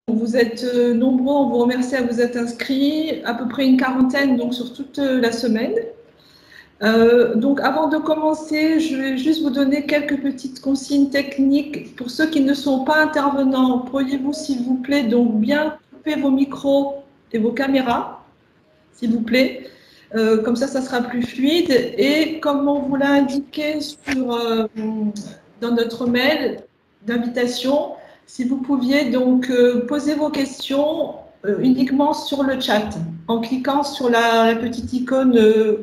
vous êtes nombreux, on vous remercie à vous être inscrits, à peu près une quarantaine donc sur toute la semaine. Donc avant de commencer, je vais juste vous donner quelques petites consignes techniques. Pour ceux qui ne sont pas intervenants, pourriez-vous s'il vous plaît donc bien couper vos micros et vos caméras, s'il vous plaît. Comme ça sera plus fluide. Et comme on vous l'a indiqué dans notre mail d'invitation, si vous pouviez donc poser vos questions uniquement sur le chat, en cliquant sur la petite icône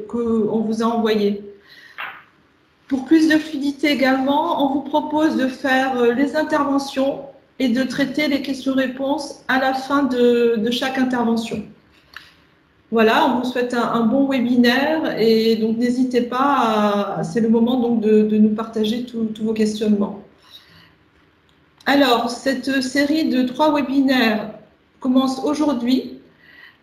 qu'on vous a envoyée. Pour plus de fluidité également, on vous propose de faire les interventions et de traiter les questions-réponses à la fin de chaque intervention. Voilà, on vous souhaite un bon webinaire et donc n'hésitez pas, c'est le moment donc de nous partager tous vos questionnements. Alors, cette série de 3 webinaires commence aujourd'hui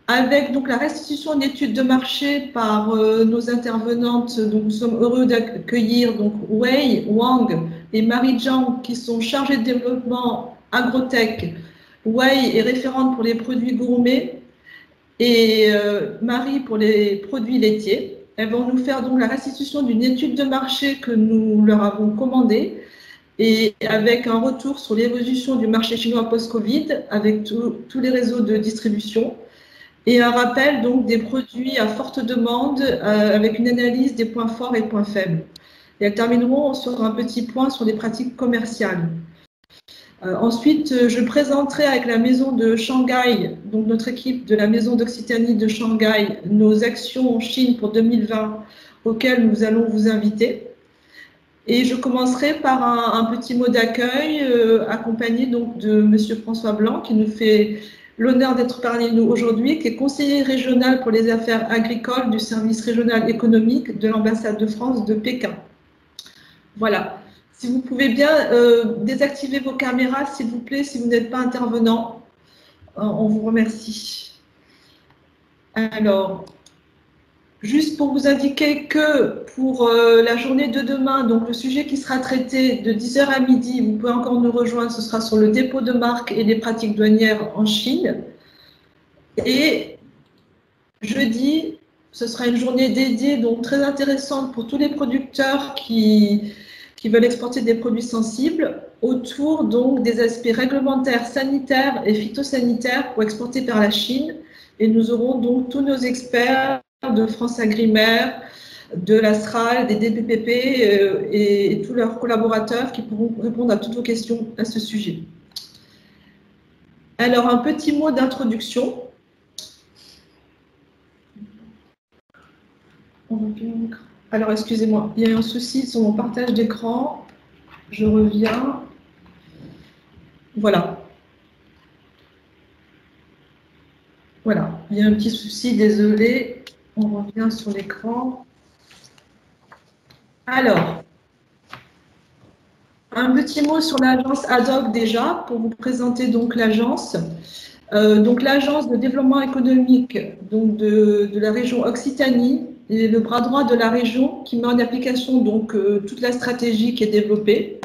avec donc la restitution d'études de marché par nos intervenantes. Donc, nous sommes heureux d'accueillir donc Wei Wang et Marie Zhang qui sont chargées de développement agrotech. Wei est référente pour les produits gourmets et Marie pour les produits laitiers. Elles vont nous faire donc la restitution d'une étude de marché que nous leur avons commandée et avec un retour sur l'évolution du marché chinois post-Covid avec tous les réseaux de distribution et un rappel donc des produits à forte demande avec une analyse des points forts et points faibles. Et elles termineront sur un petit point sur les pratiques commerciales. Ensuite, je présenterai avec la maison de Shanghai, donc notre équipe de la maison d'Occitanie de Shanghai, nos actions en Chine pour 2020 auxquelles nous allons vous inviter. Et je commencerai par un petit mot d'accueil accompagné donc de Monsieur François Blanc qui nous fait l'honneur d'être parmi nous aujourd'hui, qui est conseiller régional pour les affaires agricoles du service régional économique de l'ambassade de France de Pékin. Voilà. Si vous pouvez bien désactiver vos caméras, s'il vous plaît, si vous n'êtes pas intervenant. On vous remercie. Alors, juste pour vous indiquer que pour la journée de demain, donc le sujet qui sera traité de 10h à midi, vous pouvez encore nous rejoindre, ce sera sur le dépôt de marques et les pratiques douanières en Chine. Et jeudi, ce sera une journée dédiée, donc très intéressante pour tous les producteurs qui veulent exporter des produits sensibles autour donc des aspects réglementaires, sanitaires et phytosanitaires pour exporter vers la Chine. Et nous aurons donc tous nos experts de France Agrimaire, de l'Astral, des DPPP et tous leurs collaborateurs qui pourront répondre à toutes vos questions à ce sujet. Alors, un petit mot d'introduction. Alors, excusez-moi, il y a un souci sur mon partage d'écran. Je reviens. Voilà. Voilà, il y a un petit souci, désolé. On revient sur l'écran. Alors, un petit mot sur l'agence ad hoc déjà, pour vous présenter donc l'agence. Donc l'agence de développement économique donc de la région Occitanie est le bras droit de la région qui met en application donc toute la stratégie qui est développée.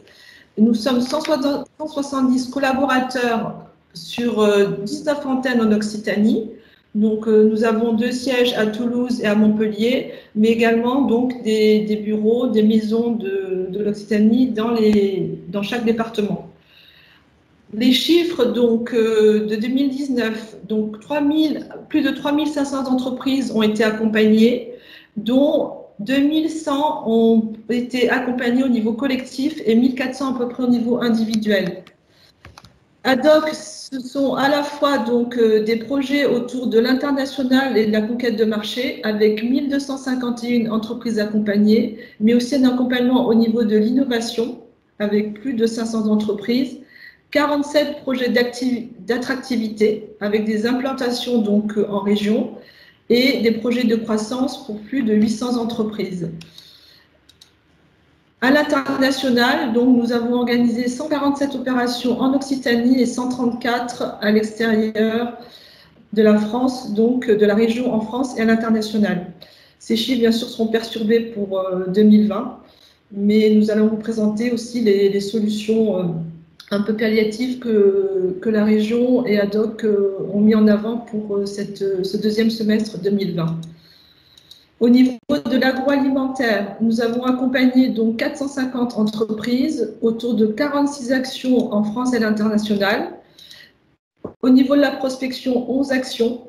Nous sommes 170 collaborateurs sur 19 antennes en Occitanie. Donc nous avons 2 sièges à Toulouse et à Montpellier, mais également donc des bureaux, des maisons de l'Occitanie dans chaque département. Les chiffres donc, de 2019, donc plus de 3500 entreprises ont été accompagnées, dont 2100 ont été accompagnées au niveau collectif et 1400 à peu près au niveau individuel. Ad hoc, ce sont à la fois donc, des projets autour de l'international et de la conquête de marché avec 1251 entreprises accompagnées, mais aussi un accompagnement au niveau de l'innovation avec plus de 500 entreprises. 47 projets d'attractivité avec des implantations donc en région et des projets de croissance pour plus de 800 entreprises. À l'international, donc nous avons organisé 147 opérations en Occitanie et 134 à l'extérieur de la France, donc de la région en France et à l'international. Ces chiffres, bien sûr, seront perturbés pour 2020, mais nous allons vous présenter aussi les solutions un peu palliatif que la région et ADOC ont mis en avant pour ce deuxième semestre 2020. Au niveau de l'agroalimentaire, nous avons accompagné donc 450 entreprises autour de 46 actions en France et à l'international. Au niveau de la prospection, 11 actions,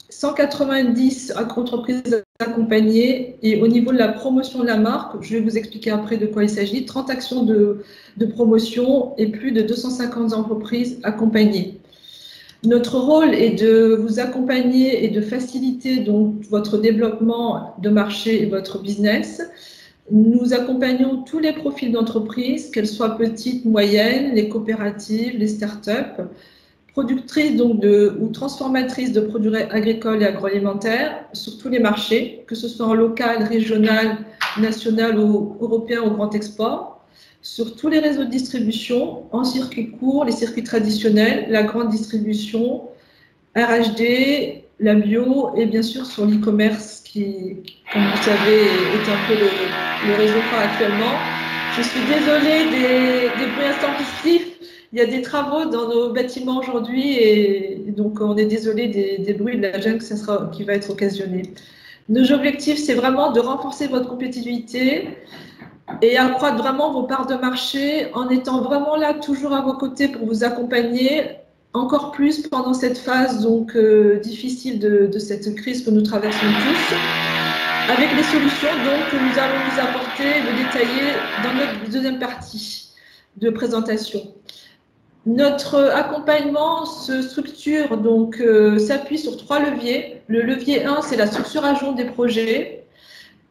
190 entreprises accompagnées, et au niveau de la promotion de la marque, je vais vous expliquer après de quoi il s'agit, 30 actions de promotion et plus de 250 entreprises accompagnées. Notre rôle est de vous accompagner et de faciliter donc votre développement de marché et votre business. Nous accompagnons tous les profils d'entreprise, qu'elles soient petites, moyennes, les coopératives, les startups, productrices donc ou transformatrices de produits agricoles et agroalimentaires sur tous les marchés, que ce soit en local, régional, national ou européen au grand export, sur tous les réseaux de distribution, en circuit court, les circuits traditionnels, la grande distribution, RHD, la bio et bien sûr sur l'e-commerce qui, comme vous savez, est un peu le réseau phare actuellement. Je suis désolée des bruits intempestifs. Il y a des travaux dans nos bâtiments aujourd'hui et donc on est désolé des bruits de la jungle qui va être occasionné. Nos objectifs, c'est vraiment de renforcer votre compétitivité et accroître vraiment vos parts de marché en étant vraiment là, toujours à vos côtés pour vous accompagner encore plus pendant cette phase donc difficile de cette crise que nous traversons tous, avec les solutions donc que nous allons vous apporter, vous détailler dans notre deuxième partie de présentation. Notre accompagnement se structure donc s'appuie sur 3 leviers. Le levier 1, c'est la structuration des projets,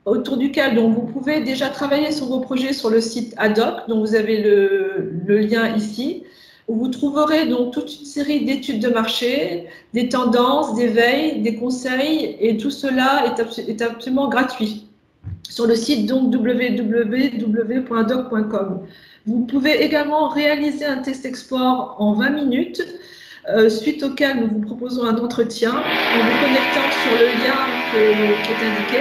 autour duquel donc, vous pouvez déjà travailler sur vos projets sur le site ADOC, dont vous avez le lien ici, où vous trouverez donc toute une série d'études de marché, des tendances, des veilles, des conseils, et tout cela est absolument gratuit sur le site donc www.adoc.com. Vous pouvez également réaliser un test export en 20 minutes, suite auquel nous vous proposons un entretien en vous connectant sur le lien qui est indiqué.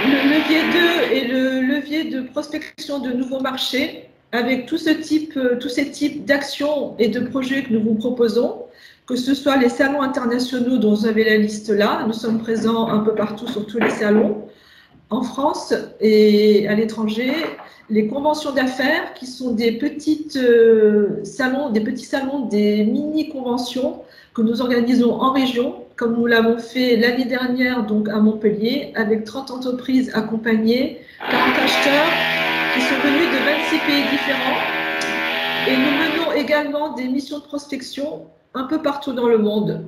Le levier 2 est le levier de prospection de nouveaux marchés avec tous ces types d'actions et de projets que nous vous proposons, que ce soit les salons internationaux dont vous avez la liste là. Nous sommes présents un peu partout sur tous les salons, en France et à l'étranger. Les conventions d'affaires qui sont des petits salons, des mini-conventions que nous organisons en région, comme nous l'avons fait l'année dernière donc à Montpellier, avec 30 entreprises accompagnées, 40 acheteurs qui sont venus de 26 pays différents. Et nous menons également des missions de prospection un peu partout dans le monde.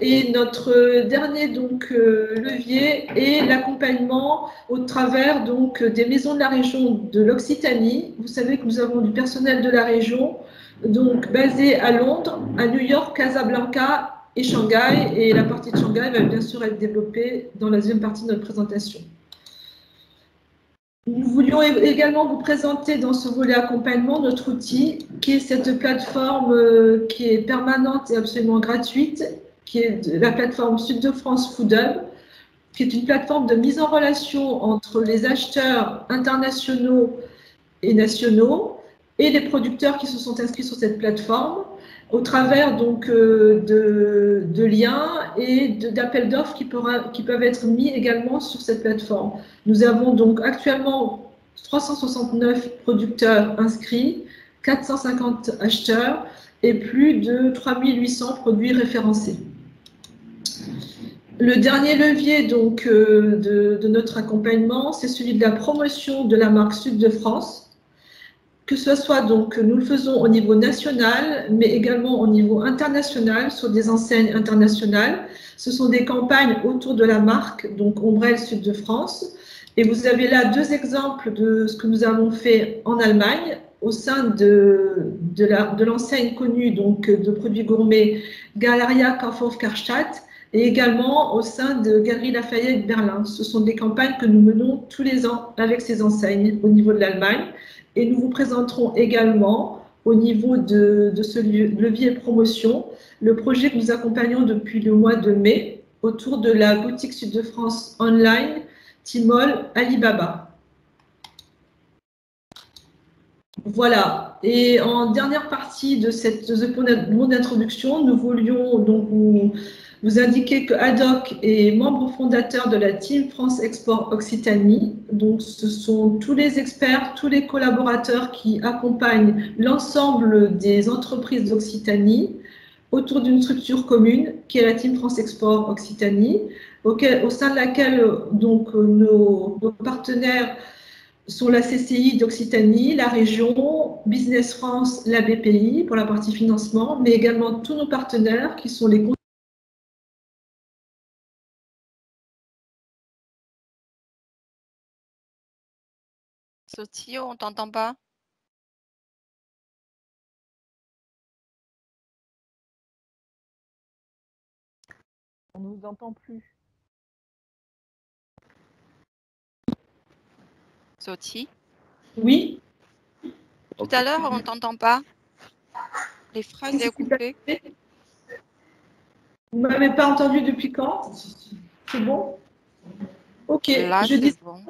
Et notre dernier donc, levier est l'accompagnement au travers donc, des maisons de la région de l'Occitanie. Vous savez que nous avons du personnel de la région donc, basé à Londres, à New York, Casablanca et Shanghai. Et la partie de Shanghai va bien sûr être développée dans la deuxième partie de notre présentation. Nous voulions également vous présenter dans ce volet accompagnement notre outil qui est cette plateforme qui est permanente et absolument gratuite, qui est la plateforme Sud de France Food Hub, qui est une plateforme de mise en relation entre les acheteurs internationaux et nationaux et les producteurs qui se sont inscrits sur cette plateforme au travers donc de liens et d'appels d'offres qui peuvent être mis également sur cette plateforme. Nous avons donc actuellement 369 producteurs inscrits, 450 acheteurs et plus de 3800 produits référencés. Le dernier levier donc, de notre accompagnement, c'est celui de la promotion de la marque Sud de France, que ce soit donc, nous le faisons au niveau national, mais également au niveau international, sur des enseignes internationales. Ce sont des campagnes autour de la marque, donc Ombrelle Sud de France. Et vous avez là 2 exemples de ce que nous avons fait en Allemagne, au sein de l'enseigne connue donc, de produits gourmets Galeria Kaufhof Karstadt, et également au sein de Galeries Lafayette Berlin. Ce sont des campagnes que nous menons tous les ans avec ces enseignes au niveau de l'Allemagne. Et nous vous présenterons également, au niveau de ce levier promotion, le projet que nous accompagnons depuis le mois de mai autour de la boutique Sud de France online Tmall Alibaba. Voilà, Et en dernière partie de mon introduction, nous voulions donc vous indiquer que ADOC est membre fondateur de la Team France Export Occitanie. Donc, ce sont tous les experts, tous les collaborateurs qui accompagnent l'ensemble des entreprises d'Occitanie autour d'une structure commune qui est la Team France Export Occitanie, au sein de laquelle donc, nos partenaires sont la CCI d'Occitanie, la région, Business France, la BPI pour la partie financement, mais également tous nos partenaires qui sont les Sotio, on t'entend pas? On ne nous entend plus. Soti? Oui. Tout à l'heure, on t'entend pas. Les phrases sont coupées. Vous ne m'avez pas entendu depuis quand? C'est bon? Ok, Là, je dis bon.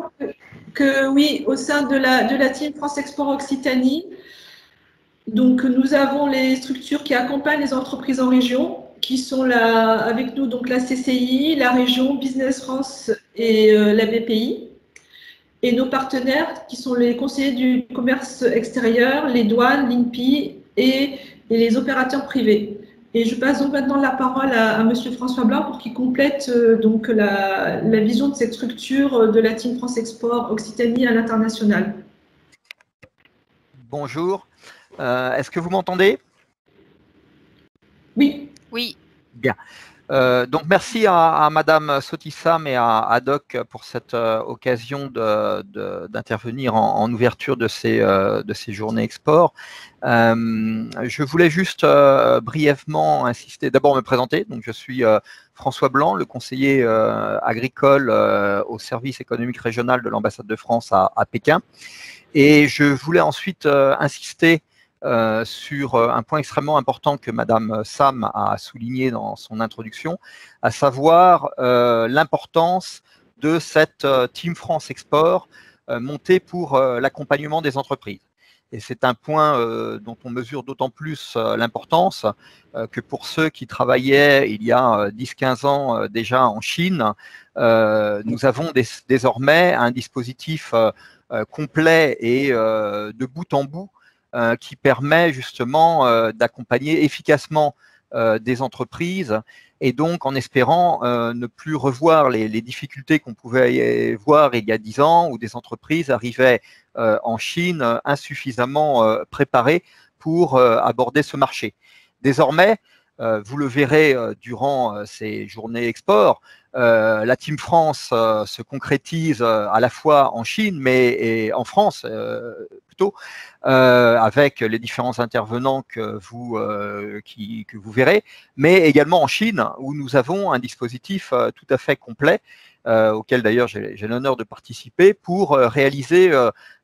que oui, au sein de la Team France Export Occitanie, donc nous avons les structures qui accompagnent les entreprises en région, qui sont là avec nous, donc la CCI, la région, Business France et la BPI. Et nos partenaires, qui sont les conseillers du commerce extérieur, les douanes, l'INPI et les opérateurs privés. Et je passe donc maintenant la parole à Monsieur François Blanc pour qu'il complète donc la vision de cette structure de la Team France Export Occitanie à l'international. Bonjour. Est-ce que vous m'entendez? Oui. Oui. Bien. Donc merci à Madame Sotissam et à ADOC pour cette occasion d'intervenir en ouverture de ces journées export. Je voulais juste brièvement insister, d'abord me présenter. Donc je suis François Blanc, le conseiller agricole au service économique régional de l'ambassade de France à Pékin. Et je voulais ensuite insister sur un point extrêmement important que Madame Sam a souligné dans son introduction, à savoir l'importance de cette Team France Export montée pour l'accompagnement des entreprises. Et c'est un point dont on mesure d'autant plus l'importance que pour ceux qui travaillaient il y a 10-15 ans déjà en Chine, nous avons désormais un dispositif complet et de bout en bout qui permet justement d'accompagner efficacement des entreprises et donc en espérant ne plus revoir les difficultés qu'on pouvait voir il y a 10 ans où des entreprises arrivaient en Chine insuffisamment préparées pour aborder ce marché. Désormais, vous le verrez durant ces journées export, la Team France se concrétise à la fois en Chine, mais en France plutôt, avec les différents intervenants que vous verrez, mais également en Chine, où nous avons un dispositif tout à fait complet, auquel d'ailleurs j'ai l'honneur de participer, pour réaliser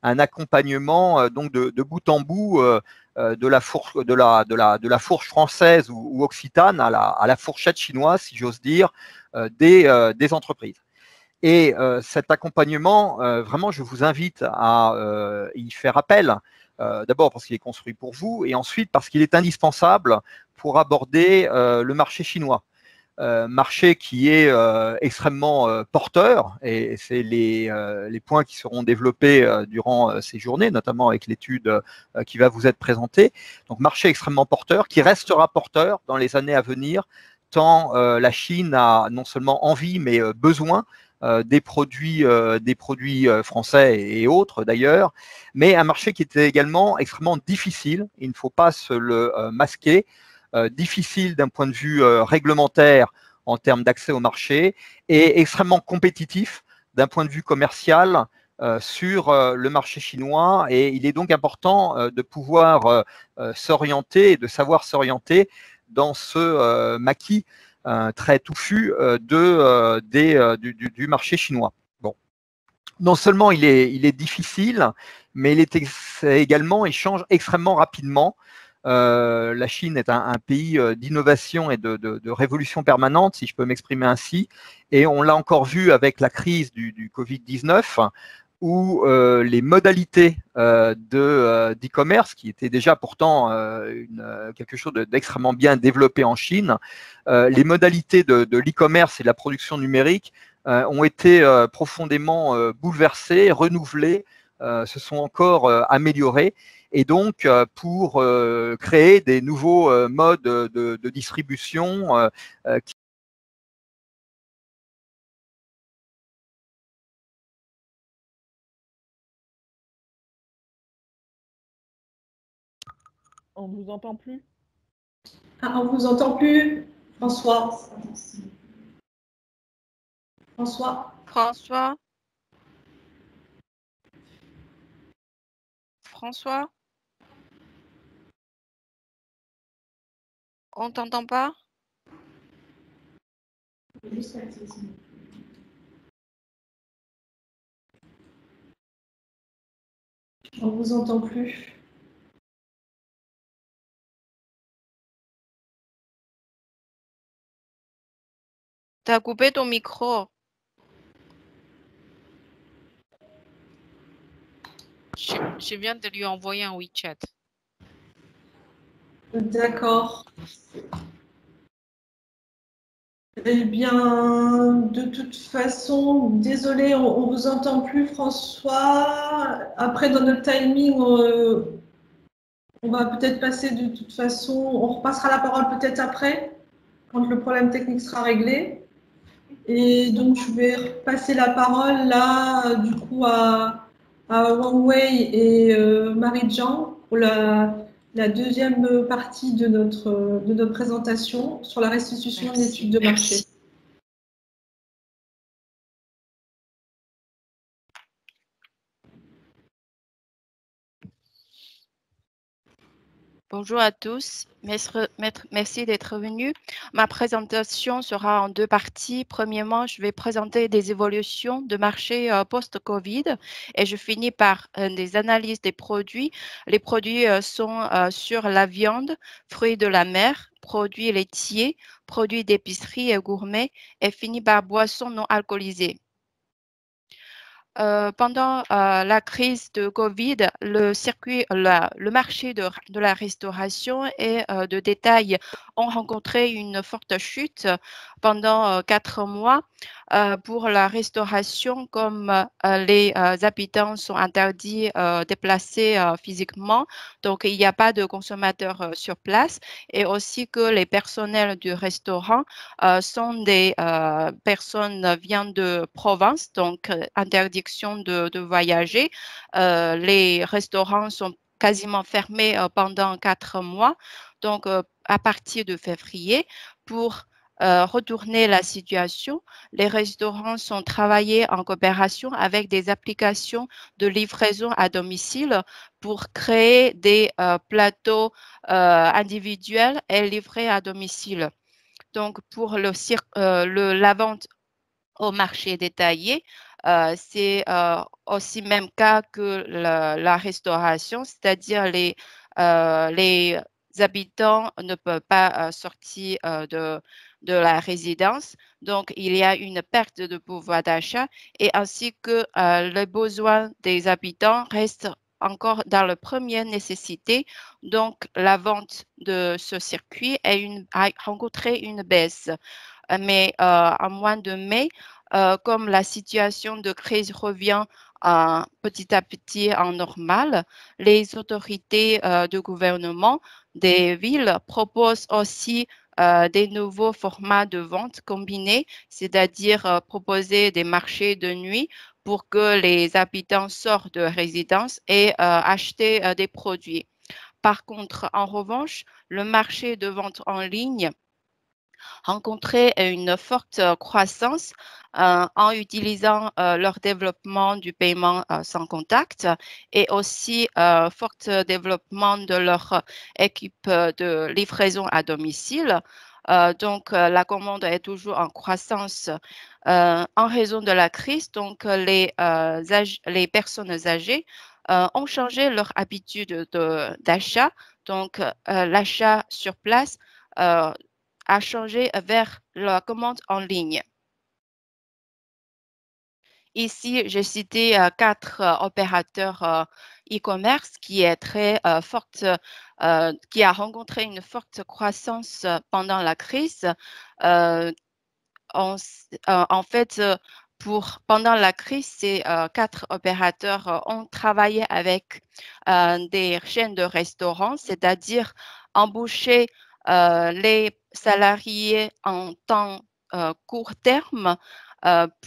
un accompagnement donc de bout en bout de la fourche française ou occitane à la fourchette chinoise, si j'ose dire, des entreprises. Et cet accompagnement, vraiment, je vous invite à y faire appel, d'abord parce qu'il est construit pour vous, et ensuite parce qu'il est indispensable pour aborder le marché chinois. Marché qui est extrêmement porteur, et c'est les points qui seront développés durant ces journées, notamment avec l'étude qui va vous être présentée. Donc marché extrêmement porteur, qui restera porteur dans les années à venir, tant la Chine a non seulement envie, mais besoin des produits français et autres d'ailleurs, mais un marché qui était également extrêmement difficile, il ne faut pas se le masquer, difficile d'un point de vue réglementaire en termes d'accès au marché et extrêmement compétitif d'un point de vue commercial sur le marché chinois. Et il est donc important de pouvoir s'orienter et de savoir s'orienter dans ce maquis très touffu du marché chinois. Bon. Non seulement il est difficile, mais il change extrêmement rapidement. La Chine est un pays d'innovation et de révolution permanente, si je peux m'exprimer ainsi. Et on l'a encore vu avec la crise du Covid-19, où les modalités d'e-commerce, qui étaient déjà pourtant quelque chose d'extrêmement bien développé en Chine, les modalités de l'e-commerce et de la production numérique ont été profondément bouleversées, renouvelées, se sont encore améliorées. Et donc, pour créer des nouveaux modes de distribution qui On ne vous entend plus. Ah, on ne vous entend plus, François. François. François? François? On t'entend pas? On ne vous entend plus. Tu as coupé ton micro. Je viens de lui envoyer un WeChat. D'accord. Eh bien, de toute façon, désolé, on ne vous entend plus, François. Après, dans notre timing, on va peut-être passer de toute façon, on repassera la parole peut-être après, quand le problème technique sera réglé. Et donc, je vais passer la parole là, du coup, à Wang Wei et Marie Jiang pour la deuxième partie de notre présentation sur la restitution d'études de marché. Bonjour à tous, merci d'être venus. Ma présentation sera en deux parties. Premièrement, je vais présenter des évolutions de marché post-Covid et je finis par des analyses des produits. Les produits sont sur la viande, fruits de la mer, produits laitiers, produits d'épicerie et gourmet et finit par boissons non alcoolisées. Pendant la crise de Covid, le marché de la restauration et de détail ont rencontré une forte chute pendant 4 mois. Pour la restauration, comme les habitants sont interdits de déplacer physiquement, donc il n'y a pas de consommateurs sur place, et aussi que les personnels du restaurant sont des personnes viennent de province, donc interdiction de voyager. Les restaurants sont quasiment fermés pendant 4 mois. Donc, à partir de février, pour retourner la situation, les restaurants sont travaillés en coopération avec des applications de livraison à domicile pour créer des plateaux individuels et livrés à domicile. Donc, pour la vente au marché détaillé, c'est aussi même cas que la restauration, c'est-à-dire les habitants ne peuvent pas sortir de la résidence. Donc, il y a une perte de pouvoir d'achat et ainsi que les besoins des habitants restent encore dans la première nécessité. Donc, la vente de ce circuit a rencontré une baisse. Mais en mois de mai, comme la situation de crise revient petit à petit en normal, les autorités de gouvernement des villes proposent aussi des nouveaux formats de vente combinés, c'est-à-dire proposer des marchés de nuit pour que les habitants sortent de résidence et acheter des produits. Par contre, en revanche, le marché de vente en ligne rencontrer une forte croissance en utilisant leur développement du paiement sans contact et aussi fort développement de leur équipe de livraison à domicile. Donc, la commande est toujours en croissance en raison de la crise. Donc, les personnes âgées ont changé leur habitude d'achat. Donc, l'achat sur place a changé vers la commande en ligne. Ici, j'ai cité 4 opérateurs e-commerce qui est très forte, qui a rencontré une forte croissance pendant la crise. En fait, pendant la crise, ces 4 opérateurs ont travaillé avec des chaînes de restaurants, c'est-à-dire embaucher les salariés en temps court terme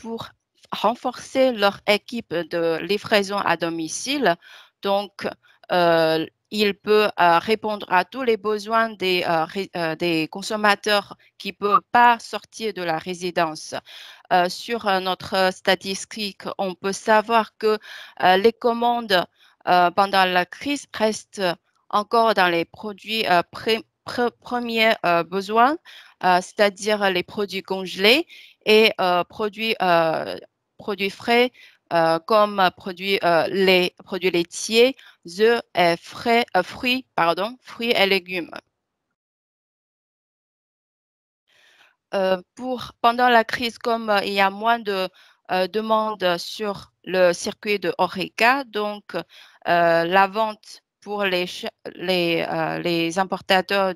pour renforcer leur équipe de livraison à domicile. Donc, il peut répondre à tous les besoins des consommateurs qui ne peuvent pas sortir de la résidence. Sur notre statistique, on peut savoir que les commandes pendant la crise restent encore dans les produits premiers besoins, c'est-à-dire les produits congelés et produits frais comme produits laitiers, œufs et fruits et légumes. Pendant la crise, comme il y a moins de demandes sur le circuit de HoReCa, donc la vente pour les importateurs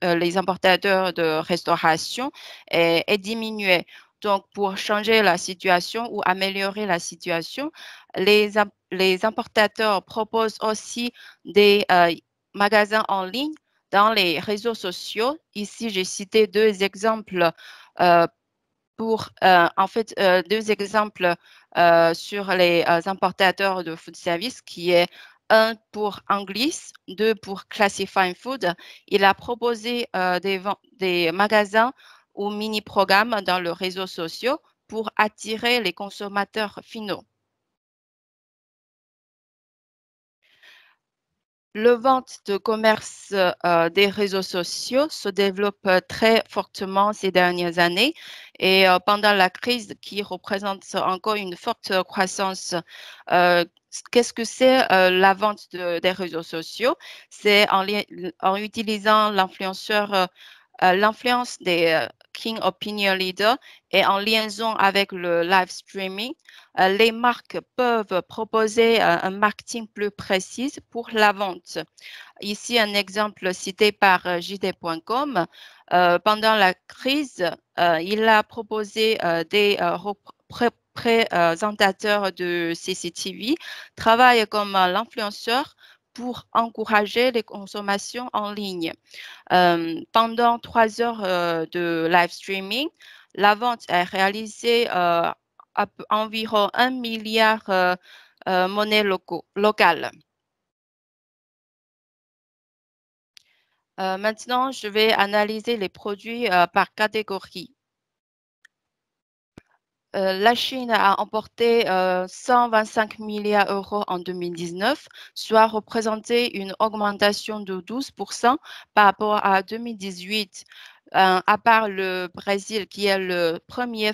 les importateurs de restauration est diminuée. Donc, pour changer la situation ou améliorer la situation, les importateurs proposent aussi des magasins en ligne dans les réseaux sociaux. Ici, j'ai cité 2 exemples deux exemples sur les importateurs de food service qui est un pour Anglis, 2 pour Classify Food. Il a proposé des magasins ou mini-programmes dans les réseaux sociaux pour attirer les consommateurs finaux. Le vente de commerce des réseaux sociaux se développe très fortement ces dernières années et pendant la crise qui représente encore une forte croissance. Qu'est-ce que c'est la vente des réseaux sociaux? C'est en utilisant l'influence des Key Opinion Leaders et en liaison avec le live streaming, les marques peuvent proposer un marketing plus précis pour la vente. Ici, un exemple cité par JD.com. Pendant la crise, il a proposé des présentateurs de CCTV travaillent comme l'influenceur pour encourager les consommations en ligne. Pendant 3 heures de live streaming, la vente est réalisée à environ 1 milliard monnaie locale. Maintenant, je vais analyser les produits par catégorie. La Chine a emporté 125 milliards d'euros en 2019, soit représenté une augmentation de 12% par rapport à 2018. À part le Brésil, qui est le premier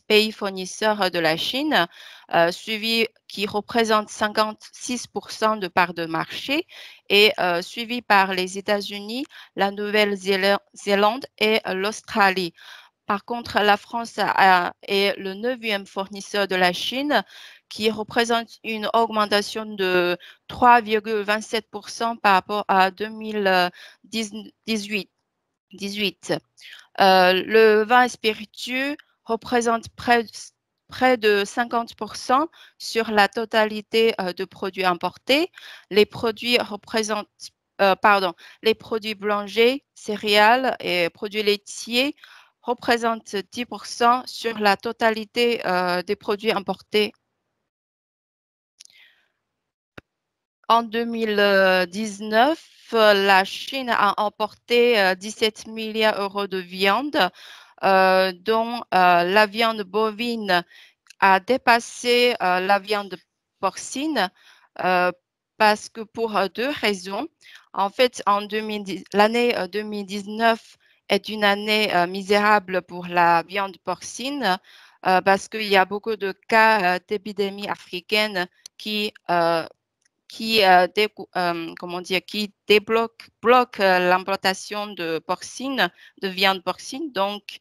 pays fournisseur de la Chine, qui représente 56% de part de marché, et suivi par les États-Unis, la Nouvelle-Zélande et l'Australie. Par contre, la France est le 9e fournisseur de la Chine, qui représente une augmentation de 3,27% par rapport à 2018. Le vin spiritueux représente près de 50% sur la totalité de produits importés. Les produits les produits boulangers, céréales et produits laitiers représentent 10% sur la totalité des produits importés. En 2019, la Chine a emporté 17 milliards d'euros de viande, dont la viande bovine a dépassé la viande porcine parce que pour 2 raisons. En fait, l'année 2019 est une année misérable pour la viande porcine parce qu'il y a beaucoup de cas d'épidémie africaine qui bloque l'implantation de viande porcine. Donc,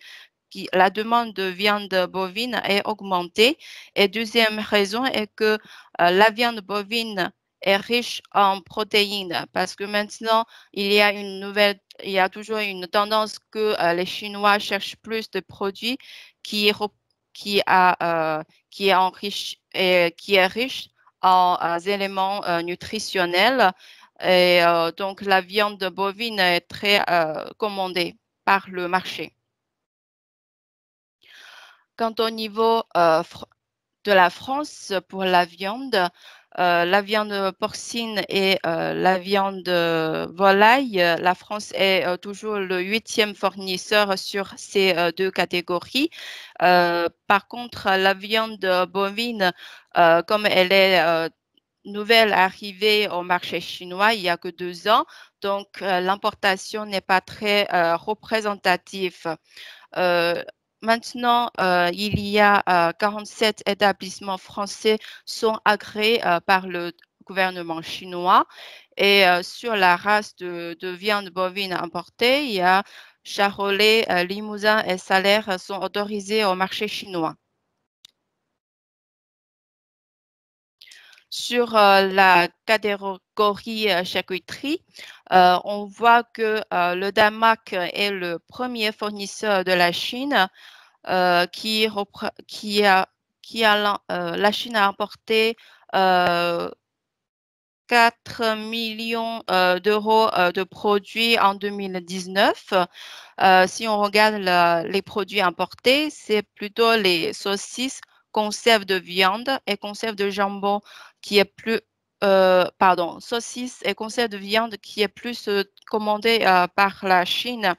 la demande de viande bovine est augmentée. Et deuxième raison est que la viande bovine est riche en protéines parce que maintenant, il y a toujours une tendance que les Chinois cherchent plus de produits qui, qui, qui est riche en éléments nutritionnels. Et donc, la viande bovine est très commandée par le marché. Quant au niveau de la France, pour la viande porcine et la viande volaille, la France est toujours le 8e fournisseur sur ces deux catégories. Par contre, la viande bovine, comme elle est nouvelle arrivée au marché chinois il n'y a que 2 ans, donc l'importation n'est pas très représentative. Maintenant, il y a 47 établissements français sont agréés par le gouvernement chinois. Et sur la race de viande bovine importée, il y a Charolais, Limousin et Salers sont autorisés au marché chinois. Sur la catégorie charcuterie, on voit que le Danemark est le premier fournisseur de la Chine la Chine a importé 4 millions d'euros de produits en 2019. Si on regarde les produits importés, c'est plutôt les saucisses, conserves de viande et conserves de jambon qui est plus saucisses et conserves de viande qui est plus commandé par la Chine.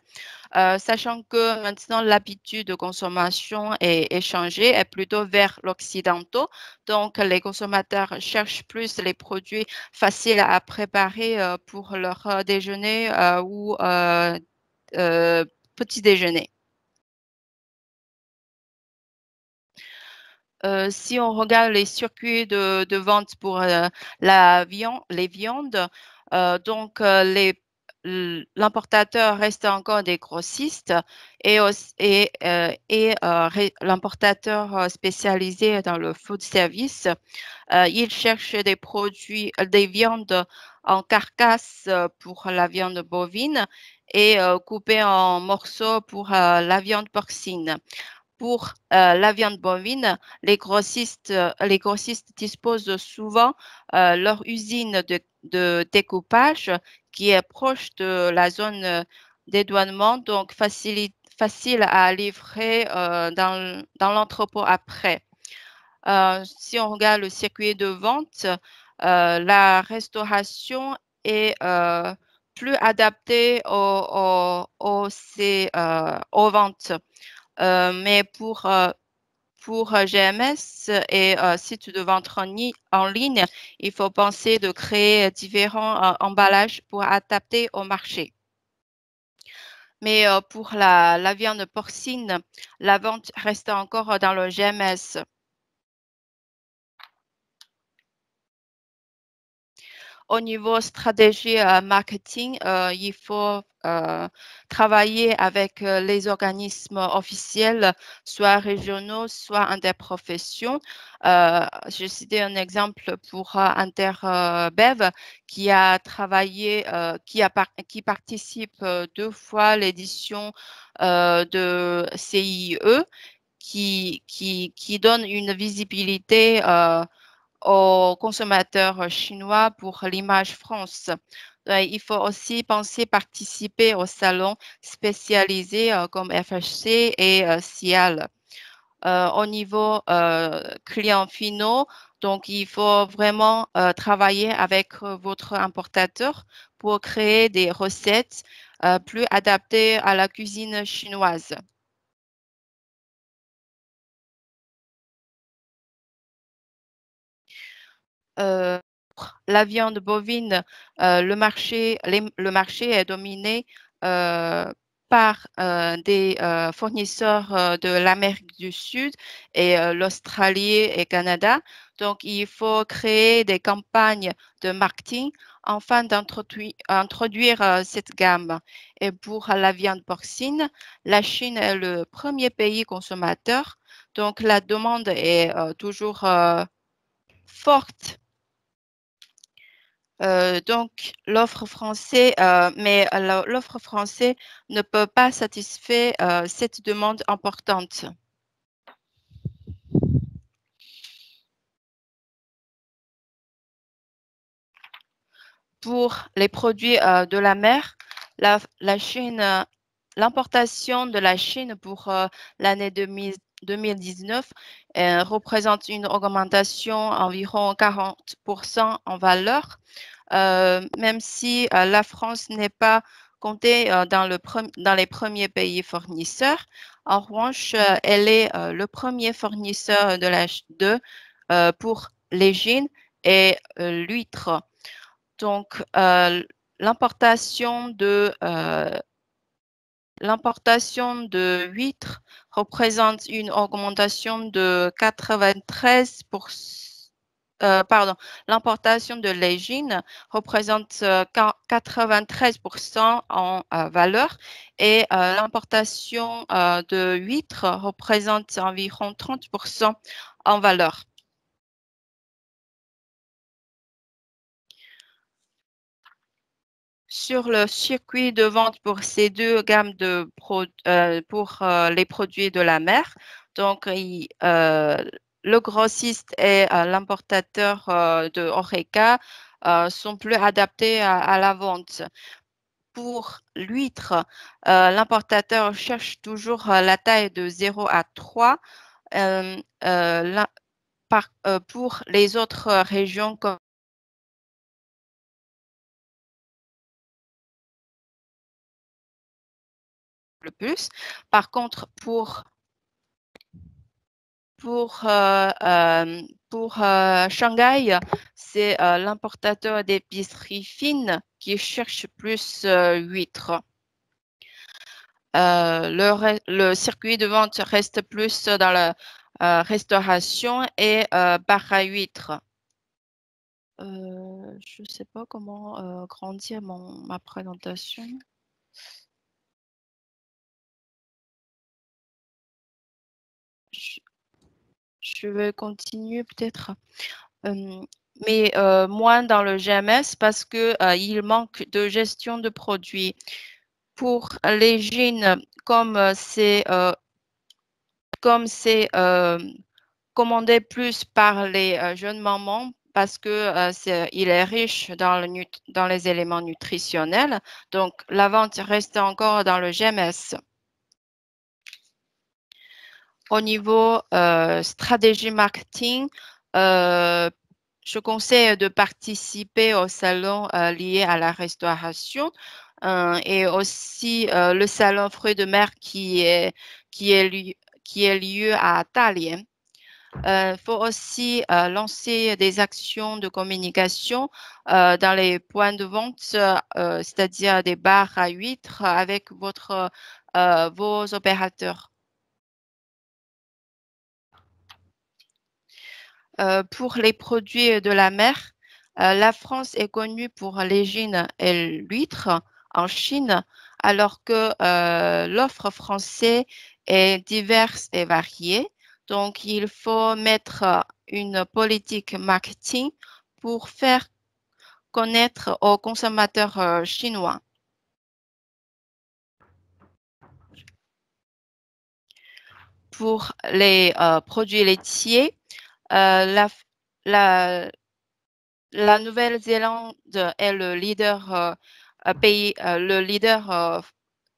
Sachant que maintenant l'habitude de consommation est changée, est plutôt vers l'occidentaux. Donc, les consommateurs cherchent plus les produits faciles à préparer pour leur déjeuner ou petit déjeuner. Si on regarde les circuits de vente pour les viandes, donc l'importateur reste encore des grossistes et l'importateur spécialisé dans le food service, il cherche des produits, des viandes en carcasse pour la viande bovine et coupées en morceaux pour la viande porcine. Pour la viande bovine, les grossistes disposent souvent leur usine de découpage qui est proche de la zone dédouanement, donc facile à livrer dans l'entrepôt après. Si on regarde le circuit de vente, la restauration est plus adaptée aux ventes. Mais pour GMS et sites de vente en ligne, il faut penser de créer différents emballages pour adapter au marché. Mais pour la viande porcine, la vente reste encore dans le GMS. Au niveau stratégie marketing, il faut travailler avec les organismes officiels, soit régionaux, soit interprofessions. Je citais un exemple pour Interbev qui a travaillé, qui participe 2 fois l'édition de CIE, qui donne une visibilité aux consommateurs chinois pour l'image France. Il faut aussi penser participer aux salons spécialisés comme FHC et Cial. Au niveau clients finaux, donc il faut vraiment travailler avec votre importateur pour créer des recettes plus adaptées à la cuisine chinoise. La viande bovine, le marché est dominé par des fournisseurs de l'Amérique du Sud et l'Australie et Canada. Donc, il faut créer des campagnes de marketing afin d'introduire cette gamme. Et pour la viande porcine, la Chine est le premier pays consommateur. Donc, la demande est toujours forte. Donc, l'offre française, mais l'offre française ne peut pas satisfaire cette demande importante. Pour les produits de la mer, la Chine, l'importation de la Chine pour l'année 2019 représente une augmentation environ 40% en valeur, même si la France n'est pas comptée dans les premiers pays fournisseurs. En revanche, elle est le premier fournisseur pour les gînes et l'huître. Donc, l'importation de huîtres représente une augmentation de 93%. L'importation de légine représente 93% en valeur et l'importation de huîtres représente environ 30% en valeur. Sur le circuit de vente pour ces deux gammes pour les produits de la mer, donc le grossiste et l'importateur de Horeca sont plus adaptés à la vente. Pour l'huître, l'importateur cherche toujours la taille de 0 à 3. Pour les autres régions comme le plus. Par contre, pour Shanghai, c'est l'importateur d'épicerie fine qui cherche plus huîtres. Le circuit de vente reste plus dans la restauration et bar à huîtres. Je ne sais pas comment grandir ma présentation. Je vais continuer peut-être, mais moins dans le GMS parce qu'il manque de gestion de produits. Pour les gînes, comme c'est commandé plus par les jeunes mamans parce qu'il est riche dans les éléments nutritionnels, donc la vente reste encore dans le GMS. Au niveau stratégie marketing, je conseille de participer au salon lié à la restauration et aussi le salon fruits de mer qui est lieu à Dalian. Il faut aussi lancer des actions de communication dans les points de vente, c'est-à-dire des bars à huîtres avec vos opérateurs. Pour les produits de la mer, la France est connue pour les gînes et l'huître en Chine, alors que l'offre française est diverse et variée. Donc, il faut mettre une politique marketing pour faire connaître aux consommateurs chinois. Pour les produits laitiers, la Nouvelle-Zélande est le leader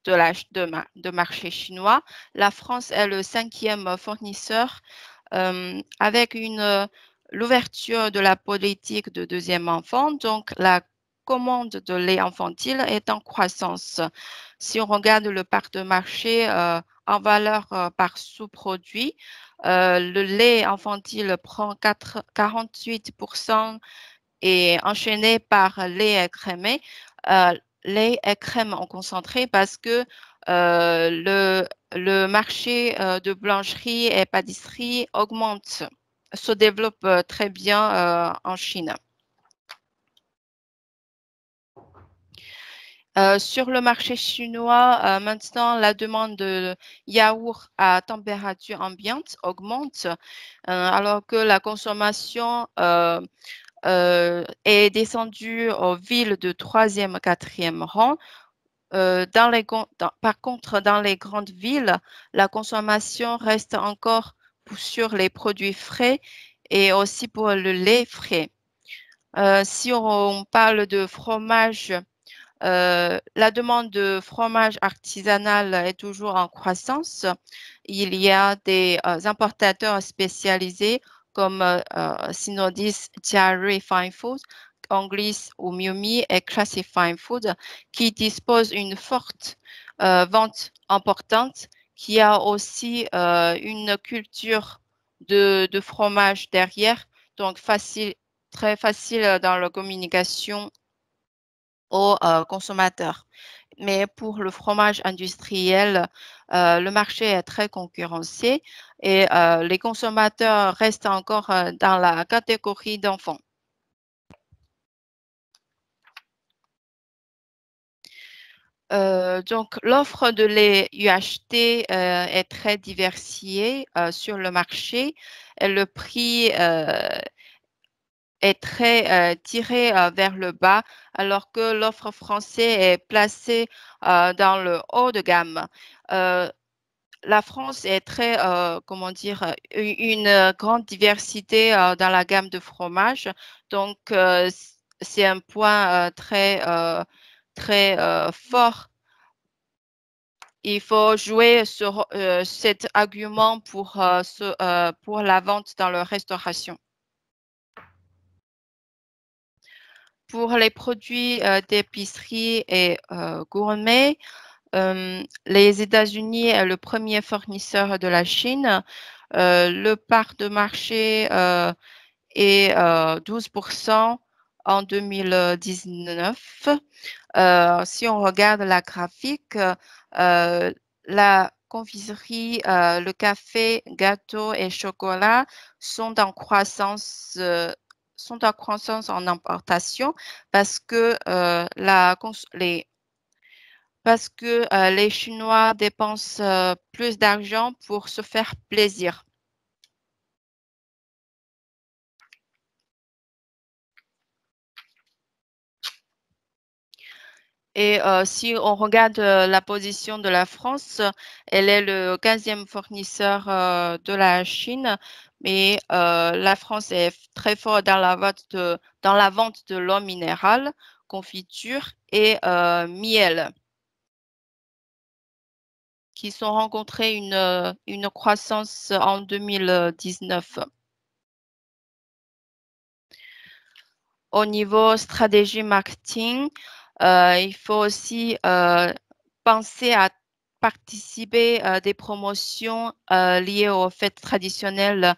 de marché chinois. La France est le 5e fournisseur avec l'ouverture de la politique de deuxième enfant. Donc, la commande de lait infantile est en croissance. Si on regarde le part de marché en valeur par sous-produit, le lait infantile prend 48% et enchaîné par lait écrémé. Lait et crème en concentré parce que le marché de boulangerie et pâtisserie augmente, se développe très bien en Chine. Sur le marché chinois, maintenant, la demande de yaourt à température ambiante augmente, alors que la consommation est descendue aux villes de 3e, 4e rang. Par contre, dans les grandes villes, la consommation reste encore sur les produits frais et aussi pour le lait frais. Si on parle de fromage, la demande de fromage artisanal est toujours en croissance. Il y a des importateurs spécialisés comme Synodis Dairy Fine Foods, Anglis ou Miumi et Classic Fine Food qui disposent d'une forte vente importante, qui a aussi une culture de fromage derrière, donc très facile dans la communication aux consommateurs. Mais pour le fromage industriel, le marché est très concurrencé et les consommateurs restent encore dans la catégorie d'enfants. Donc, l'offre de lait UHT est très diversifiée sur le marché et le prix est très tiré vers le bas, alors que l'offre française est placée dans le haut de gamme. La France est très, comment dire, une grande diversité dans la gamme de fromages. Donc, c'est un point très fort. Il faut jouer sur cet argument pour la vente dans la restauration. Pour les produits d'épicerie et gourmet, les États-Unis est le premier fournisseur de la Chine. Le part de marché est 12% en 2019. Si on regarde la graphique, la confiserie, le café, gâteau et chocolat sont en croissance en importation parce que les Chinois dépensent plus d'argent pour se faire plaisir. Et si on regarde la position de la France, elle est le 15e fournisseur de la Chine, mais la France est très forte dans la vente de l'eau minérale, confiture et miel, qui sont rencontrés une croissance en 2019. Au niveau stratégie marketing, il faut aussi penser à participer à des promotions liées aux fêtes traditionnelles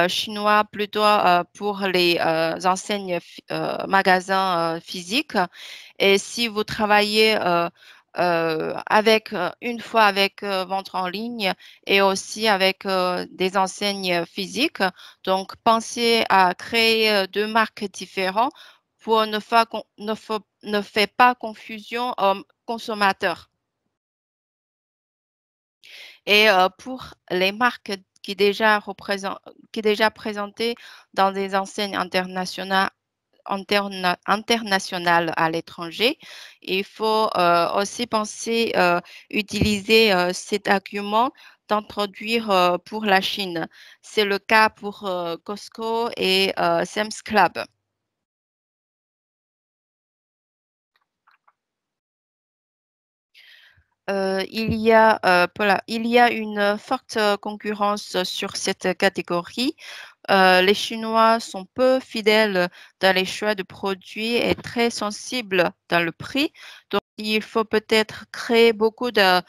chinois, plutôt pour les enseignes magasins physiques. Et si vous travaillez une fois avec vente en ligne et aussi avec des enseignes physiques, donc pensez à créer deux marques différentes pour ne faire pas confusion aux consommateurs. Et pour les marques qui déjà présentées dans des enseignes internationales à l'étranger, il faut aussi penser utiliser cet argument d'introduire pour la Chine. C'est le cas pour Costco et Sam's Club. Il y a une forte concurrence sur cette catégorie. Les Chinois sont peu fidèles dans les choix de produits et très sensibles dans le prix. Donc, il faut peut-être créer beaucoup de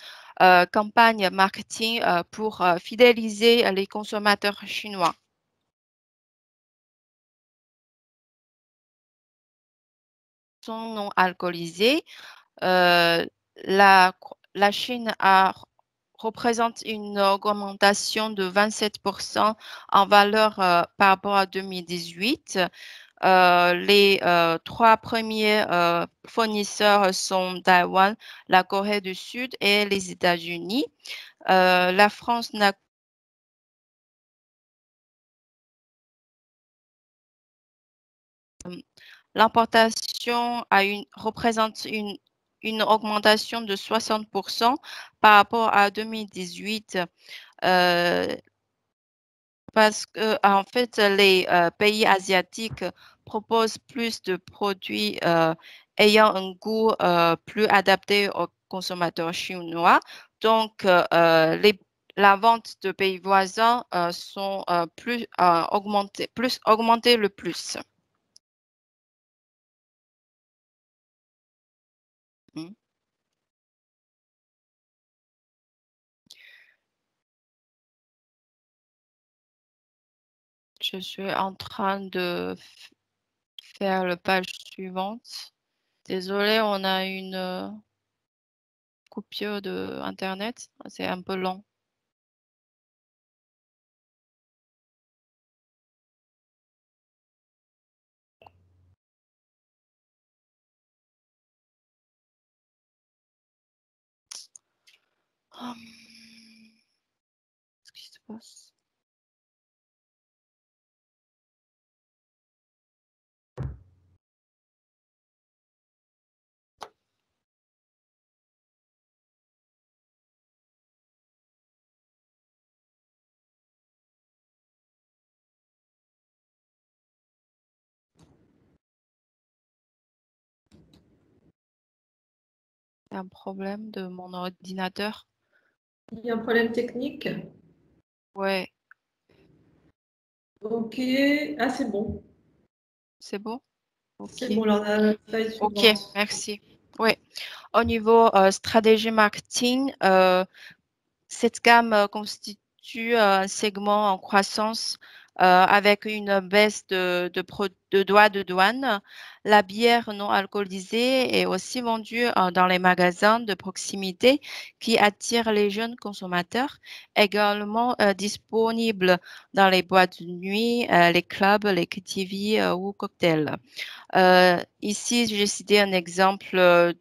campagnes marketing pour fidéliser les consommateurs chinois. Sont non alcoolisés. la Chine représente une augmentation de 27% en valeur par rapport à 2018. Les 3 premiers fournisseurs sont Taïwan, la Corée du Sud et les États-Unis. La France n'a L'importation représente une augmentation de 60% par rapport à 2018 parce que en fait les pays asiatiques proposent plus de produits ayant un goût plus adapté aux consommateurs chinois. Donc la vente de pays voisins sont plus augmentées le plus. Je suis en train de faire la page suivante. Désolée, on a une coupure de Internet. C'est un peu long. Qu'est-ce qui se passe? C'est un problème de mon ordinateur. Il y a un problème technique. Ouais, Ok. Ah, c'est bon. c'est bon? C'est Ok. bon, alors la slide Ok, suivante. merci. Ouais. Au niveau stratégie marketing, cette gamme constitue un segment en croissance avec une baisse de droits de douane. La bière non alcoolisée est aussi vendue dans les magasins de proximité qui attirent les jeunes consommateurs, également disponible dans les boîtes de nuit, les clubs, les KTV ou cocktails. Ici, j'ai cité un exemple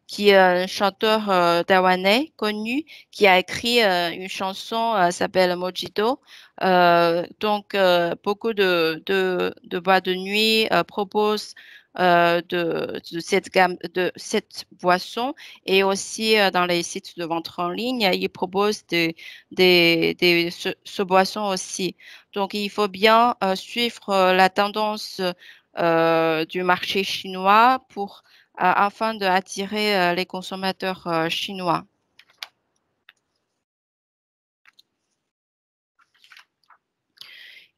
qui est un chanteur taïwanais connu qui a écrit une chanson s'appelle Mojito. Beaucoup de boîtes de nuit proposent de cette gamme de cette boisson et aussi dans les sites de vente en ligne, ils proposent ce boisson aussi. Donc, il faut bien suivre la tendance du marché chinois afin d'attirer les consommateurs chinois.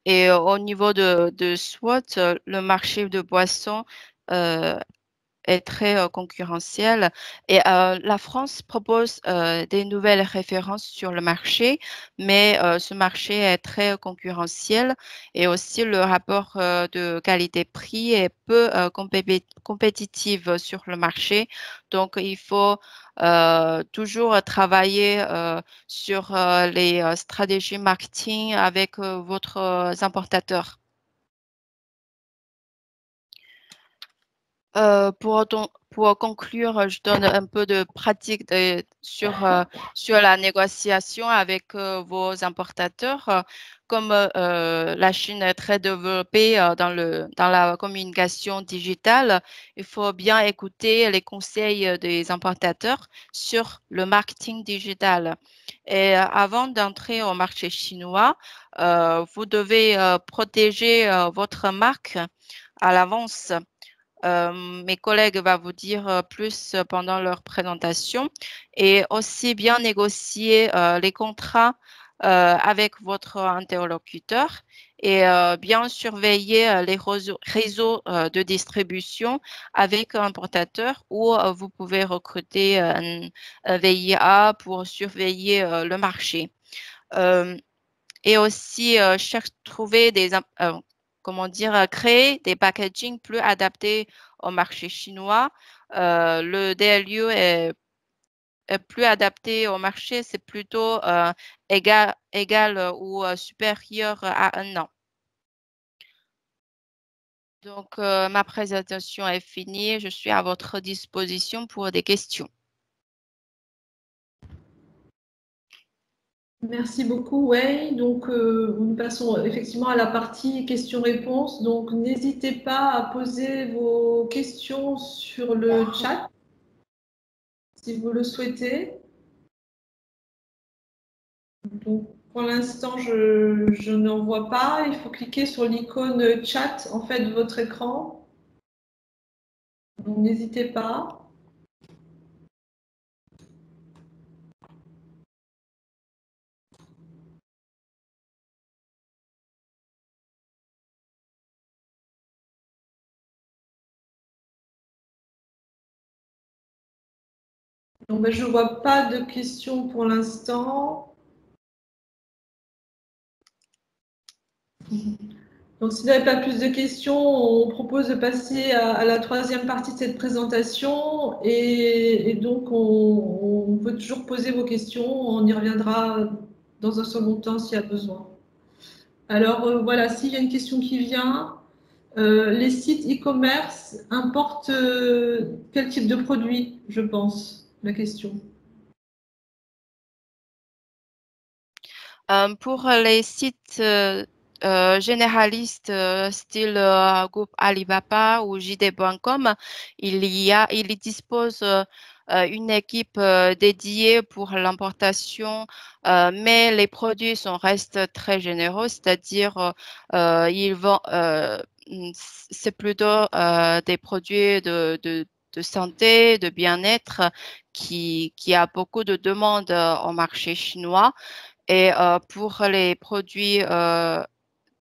Et au niveau de SWOT, le marché de boissons est très concurrentiel et la France propose des nouvelles références sur le marché, mais ce marché est très concurrentiel et aussi le rapport de qualité-prix est peu compétitif sur le marché. Donc, il faut toujours travailler sur les stratégies marketing avec votre importateur. Pour conclure, je donne un peu de pratique sur la négociation avec vos importateurs. Comme la Chine est très développée dans la communication digitale, il faut bien écouter les conseils des importateurs sur le marketing digital. Et avant d'entrer au marché chinois, vous devez protéger votre marque à l'avance. Mes collègues vont vous dire plus pendant leur présentation et aussi bien négocier les contrats avec votre interlocuteur et bien surveiller les réseaux de distribution avec un importateur ou vous pouvez recruter un VIA pour surveiller le marché. Et aussi trouver créer des packaging plus adaptés au marché chinois. Le DLU est plus adapté au marché, c'est plutôt égal ou supérieur à 1 an. Donc, ma présentation est finie. Je suis à votre disposition pour des questions. Merci beaucoup, Wei. Donc, nous passons effectivement à la partie questions-réponses. Donc, n'hésitez pas à poser vos questions sur le chat si vous le souhaitez. Donc, pour l'instant, je n'en vois pas. Il faut cliquer sur l'icône chat en fait de votre écran. Donc, n'hésitez pas. Donc, je ne vois pas de questions pour l'instant. Donc, si vous n'avez pas plus de questions, on propose de passer à la troisième partie de cette présentation. Et donc, on peut toujours poser vos questions. On y reviendra dans un second temps s'il y a besoin. Alors, voilà, s'il y a une question qui vient, les sites e-commerce importent quel type de produit, je pense, la question. Pour les sites généralistes style groupe Alibaba ou JD.com, il dispose une équipe dédiée pour l'importation, mais les produits restent très généreux, c'est-à-dire c'est plutôt des produits de santé, de bien-être qui a beaucoup de demandes au marché chinois. Et pour les produits,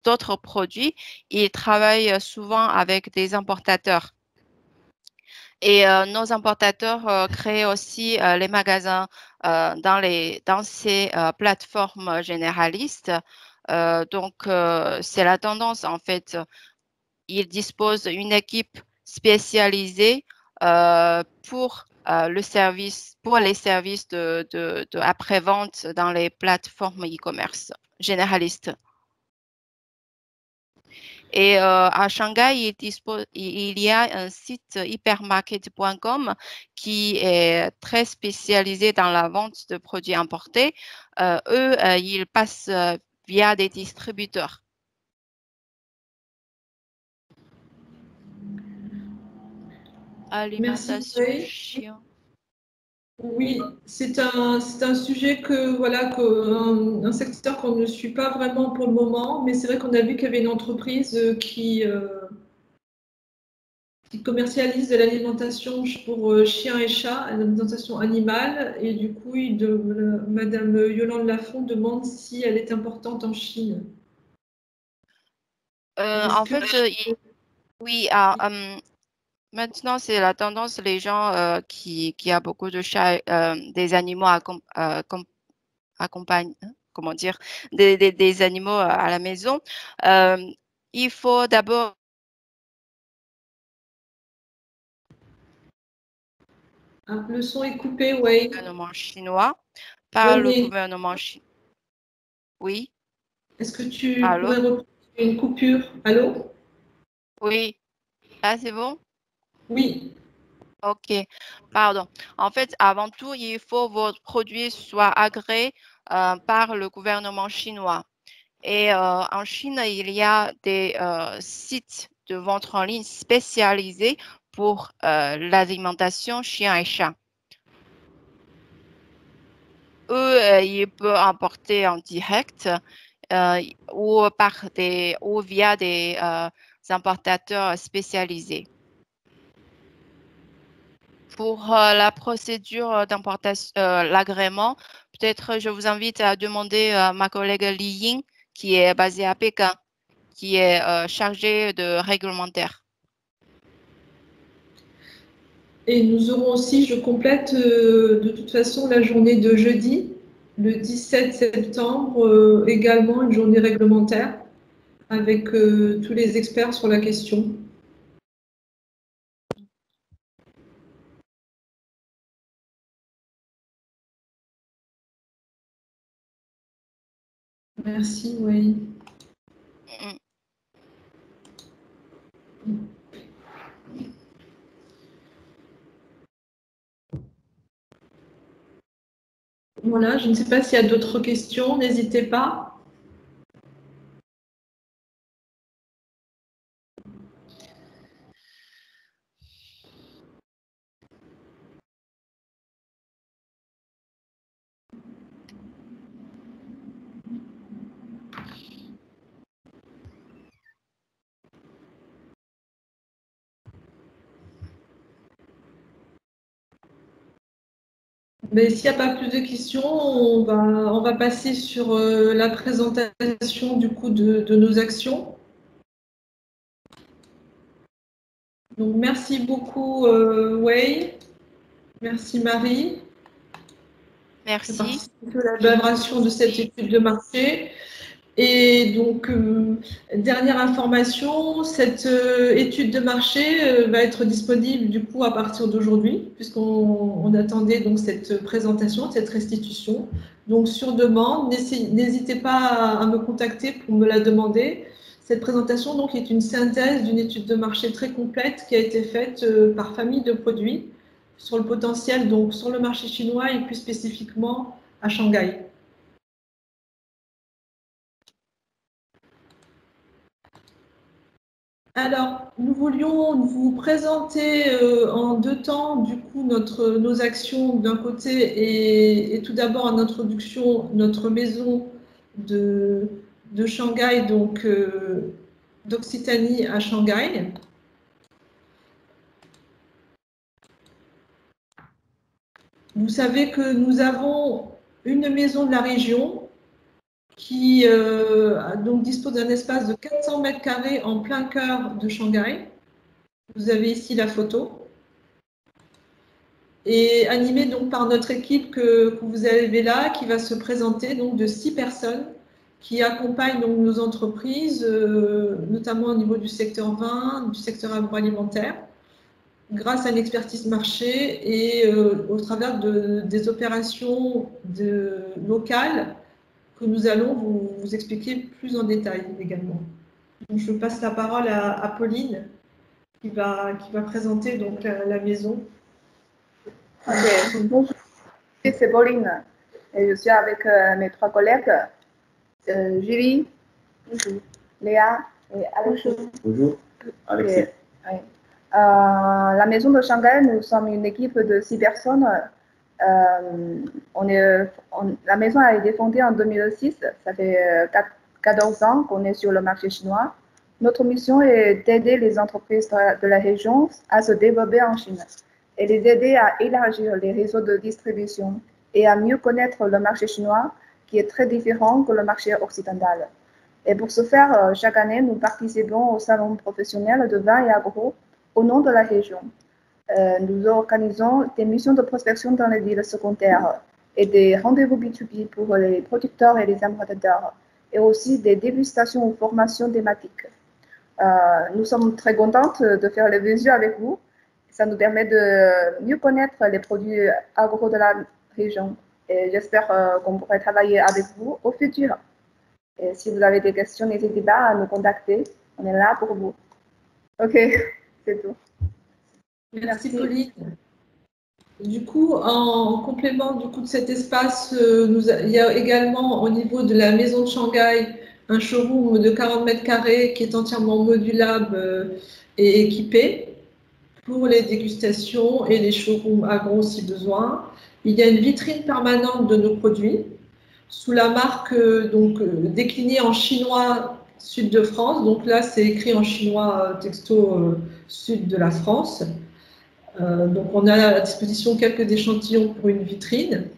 d'autres produits, ils travaillent souvent avec des importateurs. Et nos importateurs créent aussi les magasins dans ces plateformes généralistes. Donc, c'est la tendance en fait. Ils disposent d'une équipe spécialisée pour les services de après-vente dans les plateformes e-commerce généralistes. Et à Shanghai, il y a un site hypermarket.com qui est très spécialisé dans la vente de produits importés. Eux, ils passent via des distributeurs. Alimentation chien. Oui, c'est un sujet un secteur qu'on ne suit pas vraiment pour le moment, mais c'est vrai qu'on a vu qu'il y avait une entreprise qui commercialise de l'alimentation pour chiens et chats, l'alimentation animale, et du coup, Madame Yolande Lafont demande si elle est importante en Chine. En fait, oui, maintenant, c'est la tendance, les gens qui a beaucoup de chats, des animaux accompagnent, comment dire, des animaux à la maison. Il faut d'abord le son est coupé, oui. Le gouvernement chinois, par le gouvernement chinois. Oui. Est-ce que tu pourrais reprendre une coupure? Allô? Oui. Là, c'est bon? Oui. OK. Pardon. En fait, avant tout, il faut que votre produit soit agréé par le gouvernement chinois. Et en Chine, il y a des sites de vente en ligne spécialisés pour l'alimentation chien et chat. Eux, ils peuvent importer en direct ou via des importateurs spécialisés. Pour la procédure d'importation, l'agrément, peut-être je vous invite à demander à ma collègue Li Ying, qui est basée à Pékin, qui est chargée de réglementaire. Et nous aurons aussi, je complète de toute façon la journée de jeudi, le 17 septembre, également une journée réglementaire avec tous les experts sur la question. Merci, oui. Voilà, je ne sais pas s'il y a d'autres questions, n'hésitez pas. Mais s'il n'y a pas plus de questions, on va passer sur la présentation du coup de nos actions. Donc, merci beaucoup, Wei. Merci, Marie. Merci. De l'élaboration de cette étude de marché. Et donc, dernière information, cette étude de marché va être disponible du coup à partir d'aujourd'hui, puisqu'on attendait donc cette présentation, cette restitution. Donc, sur demande, n'hésitez pas à me contacter pour me la demander. Cette présentation donc, est une synthèse d'une étude de marché très complète qui a été faite par famille de produits sur le potentiel donc, sur le marché chinois et plus spécifiquement à Shanghai. Alors, nous voulions vous présenter en deux temps, du coup, nos actions d'un côté et tout d'abord en introduction, notre maison de Shanghai, donc d'Occitanie à Shanghai. Vous savez que nous avons une maison de la région qui donc dispose d'un espace de 400 mètres carrés en plein cœur de Shanghai. Vous avez ici la photo. Et animée donc par notre équipe que vous avez là, qui va se présenter donc de 6 personnes qui accompagnent donc nos entreprises, notamment au niveau du secteur vin, du secteur agroalimentaire, grâce à une expertise marché et au travers des opérations locales que nous allons vous expliquer plus en détail également. Donc, je passe la parole à Pauline qui va présenter donc la maison. Ok, bonjour, c'est Pauline et je suis avec mes 3 collègues, Julie, Léa et Alexis. Bonjour, Alexis. Oui. La maison de Shanghai, nous sommes une équipe de 6 personnes. La maison a été fondée en 2006, ça fait 14 ans qu'on est sur le marché chinois. Notre mission est d'aider les entreprises de la région à se développer en Chine et les aider à élargir les réseaux de distribution et à mieux connaître le marché chinois qui est très différent que le marché occidental. Et pour ce faire, chaque année, nous participons au salon professionnel de vin et agro au nom de la région. Nous organisons des missions de prospection dans les villes secondaires et des rendez-vous B2B pour les producteurs et les importateurs, et aussi des dégustations ou formations thématiques. Nous sommes très contentes de faire les visios avec vous. Ça nous permet de mieux connaître les produits agro de la région. Et j'espère qu'on pourrait travailler avec vous au futur. Et si vous avez des questions, n'hésitez pas à nous contacter. On est là pour vous. OK, c'est tout. Merci Pauline. Du coup, en complément de cet espace, il y a également au niveau de la maison de Shanghai un showroom de 40 mètres carrés qui est entièrement modulable et équipé pour les dégustations et les showrooms agro si besoin. Il y a une vitrine permanente de nos produits sous la marque déclinée en chinois sud de France. Donc là, c'est écrit en chinois texto sud de la France. Donc on a à disposition quelques échantillons pour une vitrine.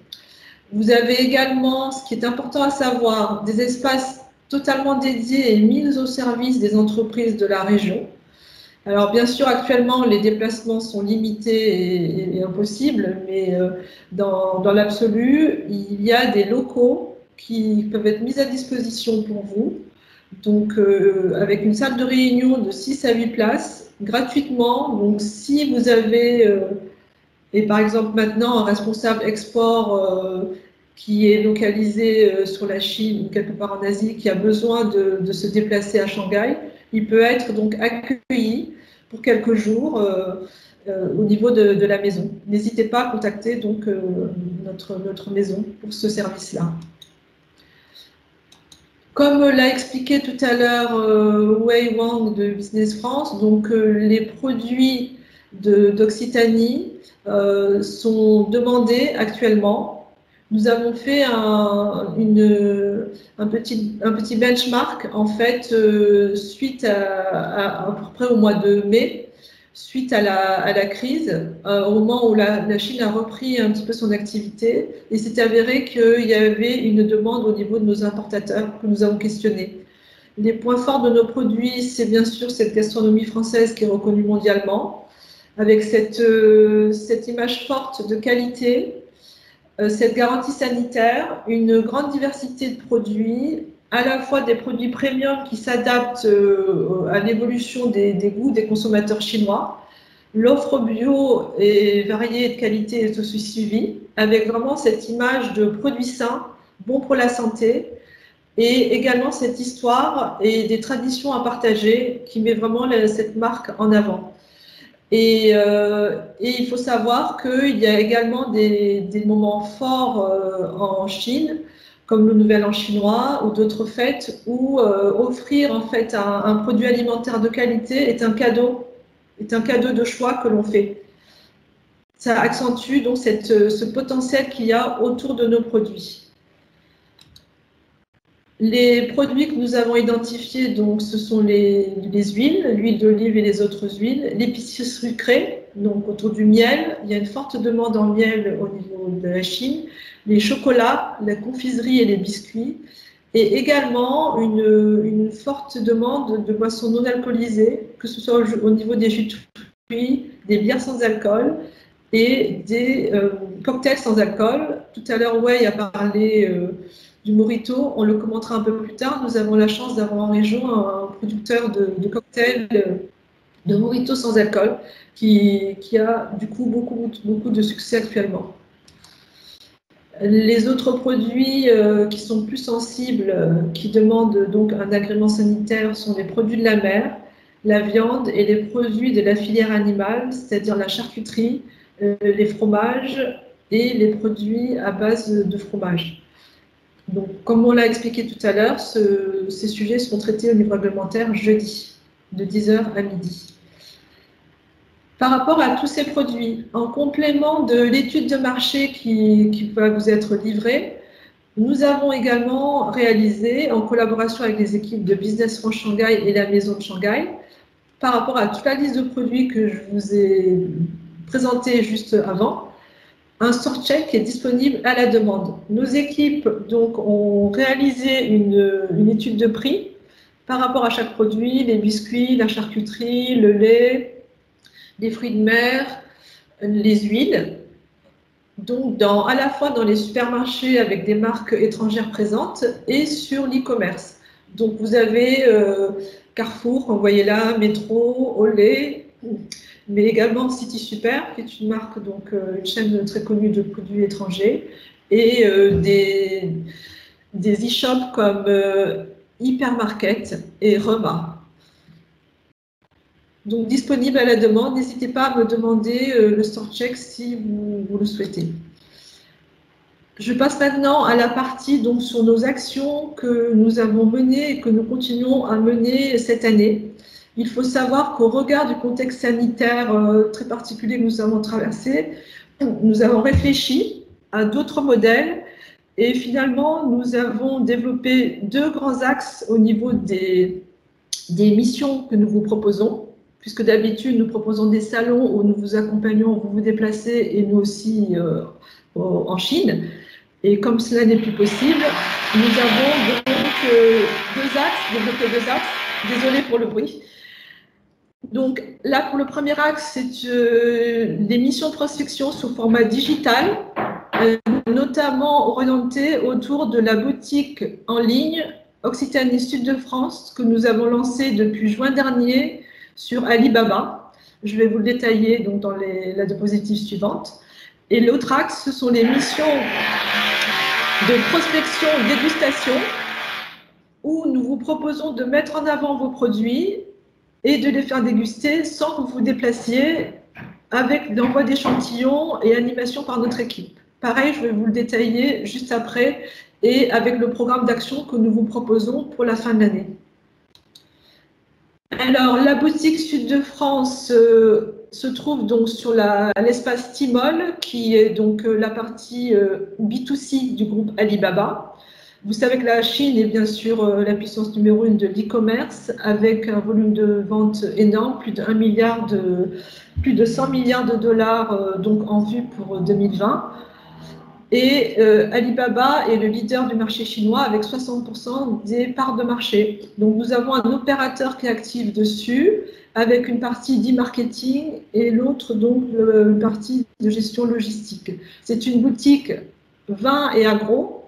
Vous avez également, ce qui est important à savoir, des espaces totalement dédiés et mis au service des entreprises de la région. Alors bien sûr, actuellement, les déplacements sont limités et impossibles, mais dans l'absolu, il y a des locaux qui peuvent être mis à disposition pour vous. Donc, avec une salle de réunion de 6 à 8 places, gratuitement. Donc, si vous avez, et par exemple maintenant, un responsable export qui est localisé sur la Chine ou quelque part en Asie, qui a besoin de se déplacer à Shanghai, il peut être donc accueilli pour quelques jours au niveau de la maison. N'hésitez pas à contacter donc notre maison pour ce service-là. Comme l'a expliqué tout à l'heure Wei Wang de Business France, donc les produits d'Occitanie sont demandés actuellement. Nous avons fait un petit benchmark en fait suite à peu près au mois de mai, suite à la crise, au moment où la Chine a repris un petit peu son activité, et s'est avéré qu'il y avait une demande au niveau de nos importateurs que nous avons questionnés. Les points forts de nos produits, c'est bien sûr cette gastronomie française qui est reconnue mondialement, avec cette image forte de qualité, cette garantie sanitaire, une grande diversité de produits, à la fois des produits premium qui s'adaptent à l'évolution des goûts des consommateurs chinois. L'offre bio et variée et de qualité est aussi suivie, avec vraiment cette image de produits sains, bons pour la santé, et également cette histoire et des traditions à partager qui met vraiment cette marque en avant. Et il faut savoir qu'il y a également des moments forts en Chine, comme le Nouvel An chinois ou d'autres fêtes, où offrir en fait un produit alimentaire de qualité est un cadeau de choix que l'on fait. Ça accentue donc ce potentiel qu'il y a autour de nos produits. Les produits que nous avons identifiés, donc, ce sont les huiles, l'huile d'olive et les autres huiles, l'épicerie sucrée, donc autour du miel. Il y a une forte demande en miel au niveau de la Chine, les chocolats, la confiserie et les biscuits, et également une forte demande de boissons non alcoolisées, que ce soit au niveau des jus de fruits, des bières sans alcool et des cocktails sans alcool. Tout à l'heure, Wei a parlé du Mojito, on le commentera un peu plus tard. Nous avons la chance d'avoir en région un producteur de cocktails de Mojito sans alcool qui a du coup beaucoup de succès actuellement. Les autres produits qui sont plus sensibles, qui demandent donc un agrément sanitaire, sont les produits de la mer, la viande et les produits de la filière animale, c'est-à-dire la charcuterie, les fromages et les produits à base de fromage. Donc, comme on l'a expliqué tout à l'heure, ces sujets seront traités au niveau réglementaire jeudi, de 10h à midi. Par rapport à tous ces produits, en complément de l'étude de marché qui va vous être livrée, nous avons également réalisé, en collaboration avec les équipes de Business France Shanghai et la Maison de Shanghai, par rapport à toute la liste de produits que je vous ai présentée juste avant, un sort check qui est disponible à la demande. Nos équipes donc, ont réalisé une étude de prix par rapport à chaque produit, les biscuits, la charcuterie, le lait, les fruits de mer, les huiles. Donc, à la fois dans les supermarchés avec des marques étrangères présentes et sur l'e-commerce. Donc, vous avez Carrefour, vous voyez là, Métro, Olé, mais également City Super, qui est une marque, donc une chaîne très connue de produits étrangers, et des e-shops comme Hypermarket et Rema. Donc disponible à la demande, n'hésitez pas à me demander le store check si vous le souhaitez. Je passe maintenant à la partie donc, sur nos actions que nous avons menées et que nous continuons à mener cette année. Il faut savoir qu'au regard du contexte sanitaire très particulier que nous avons traversé, nous avons réfléchi à d'autres modèles et finalement, nous avons développé deux grands axes au niveau des missions que nous vous proposons, puisque d'habitude, nous proposons des salons où nous vous accompagnons, vous vous déplacez et nous aussi en Chine. Et comme cela n'est plus possible, nous avons donc développé deux axes. Désolée pour le bruit. Donc là, pour le premier axe, c'est des missions de prospection sous format digital, notamment orientées autour de la boutique en ligne Occitanie Sud de France, que nous avons lancée depuis juin dernier sur Alibaba. Je vais vous le détailler donc, dans la diapositive suivante. Et l'autre axe, ce sont les missions de prospection dégustation où nous vous proposons de mettre en avant vos produits et de les faire déguster sans que vous vous déplaciez avec l'envoi d'échantillons et animation par notre équipe. Pareil, je vais vous le détailler juste après et avec le programme d'action que nous vous proposons pour la fin de l'année. Alors, la boutique Sud de France se trouve donc sur l'espace Tmall, qui est donc la partie B2C du groupe Alibaba. Vous savez que la Chine est bien sûr la puissance numéro 1 de l'e-commerce, avec un volume de vente énorme, plus de 100 milliards de dollars donc en vue pour 2020. Et Alibaba est le leader du marché chinois avec 60% des parts de marché. Donc nous avons un opérateur qui est actif dessus, avec une partie d'e-marketing et l'autre donc une partie de gestion logistique. C'est une boutique vin et agro.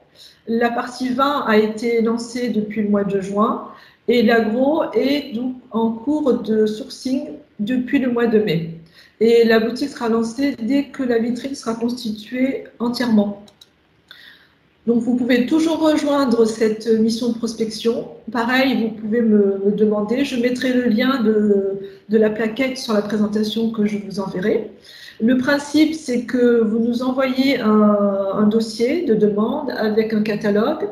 La partie vin a été lancée depuis le mois de juin et l'agro est donc en cours de sourcing depuis le mois de mai. Et la boutique sera lancée dès que la vitrine sera constituée entièrement. Donc, vous pouvez toujours rejoindre cette mission de prospection. Pareil, vous pouvez me demander. Je mettrai le lien de la plaquette sur la présentation que je vous enverrai. Le principe, c'est que vous nous envoyez un dossier de demande avec un catalogue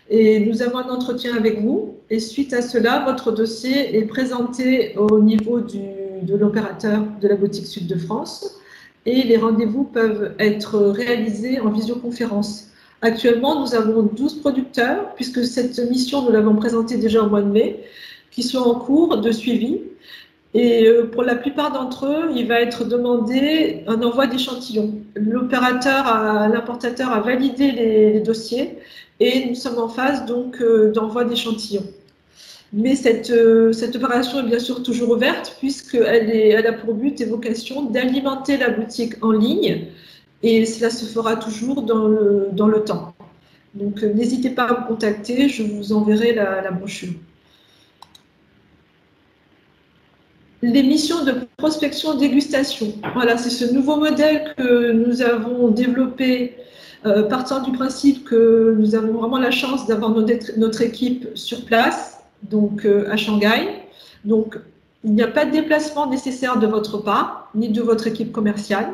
et nous avons un entretien avec vous. Et suite à cela, votre dossier est présenté au niveau de l'opérateur de la boutique Sud de France et les rendez-vous peuvent être réalisés en visioconférence. Actuellement, nous avons 12 producteurs, puisque cette mission, nous l'avons présentée déjà au mois de mai, qui sont en cours de suivi. Et pour la plupart d'entre eux, il va être demandé un envoi d'échantillons. L'importateur a validé les dossiers et nous sommes en phase donc d'envoi d'échantillons. Mais cette opération est bien sûr toujours ouverte puisqu'elle a pour but et vocation d'alimenter la boutique en ligne et cela se fera toujours dans le temps. Donc n'hésitez pas à me contacter, je vous enverrai la brochure. Les missions de prospection dégustation. Voilà, c'est ce nouveau modèle que nous avons développé partant du principe que nous avons vraiment la chance d'avoir notre équipe sur place, donc à Shanghai. Donc, il n'y a pas de déplacement nécessaire de votre part, ni de votre équipe commerciale.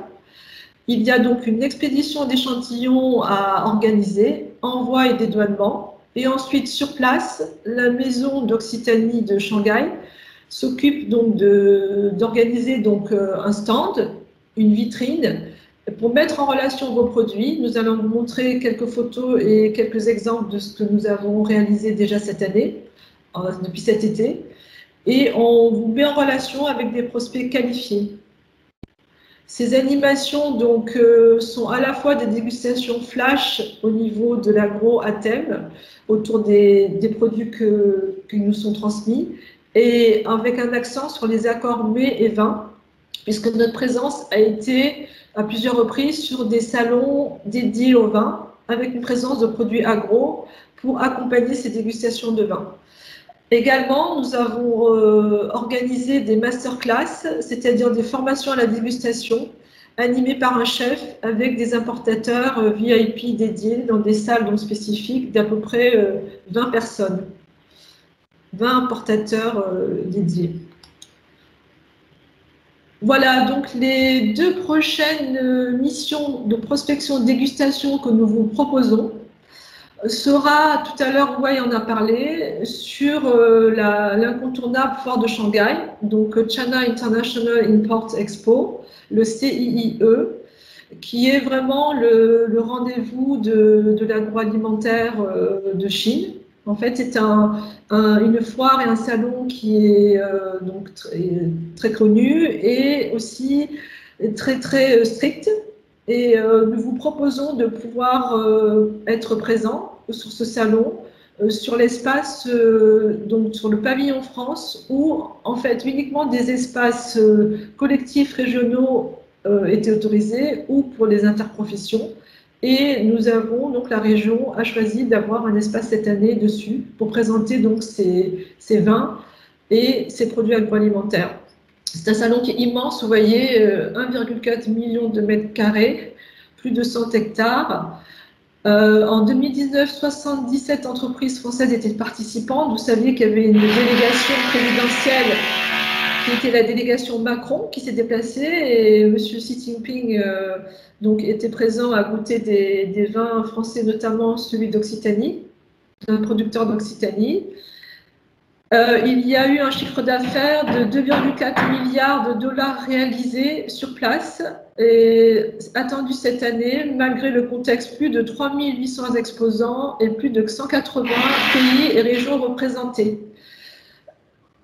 Il y a donc une expédition d'échantillons à organiser, envoi et dédouanement. Et ensuite, sur place, la maison d'Occitanie de Shanghai s'occupe donc d'organiser un stand, une vitrine, pour mettre en relation vos produits. Nous allons vous montrer quelques photos et quelques exemples de ce que nous avons réalisé déjà cette année, depuis cet été. Et on vous met en relation avec des prospects qualifiés. Ces animations donc, sont à la fois des dégustations flash au niveau de l'agro à thème, autour des produits qui nous sont transmis, et avec un accent sur les accords mets et vins, puisque notre présence a été à plusieurs reprises sur des salons dédiés au vin, avec une présence de produits agro pour accompagner ces dégustations de vin. Également, nous avons organisé des masterclass, c'est-à-dire des formations à la dégustation, animées par un chef avec des importateurs VIP dédiés dans des salles donc spécifiques d'à peu près 20 personnes. 20 importateurs dédiés. Voilà, donc les deux prochaines missions de prospection-dégustation que nous vous proposons sera, tout à l'heure, Wei en a parlé, sur l'incontournable foire de Shanghai, donc China International Import Expo, le CIIE, qui est vraiment le rendez-vous de l'agroalimentaire de Chine. En fait, c'est une foire et un salon qui est donc très connu et aussi très strict. Et nous vous proposons de pouvoir être présent sur ce salon, sur l'espace, donc sur le pavillon France, où en fait uniquement des espaces collectifs régionaux étaient autorisés ou pour les interprofessions. Et nous avons donc la région a choisi d'avoir un espace cette année dessus pour présenter donc ces vins et ces produits agroalimentaires. C'est un salon qui est immense, vous voyez, 1,4 million de mètres carrés, plus de 100 hectares, En 2019, 77 entreprises françaises étaient participantes. Vous saviez qu'il y avait une délégation présidentielle qui était la délégation Macron qui s'est déplacée et M. Xi Jinping donc, était présent à goûter des vins français, notamment celui d'Occitanie, d'un producteur d'Occitanie. Il y a eu un chiffre d'affaires de 2,4 milliards de dollars réalisés sur place et attendu cette année, malgré le contexte, plus de 3800 exposants et plus de 180 pays et régions représentés.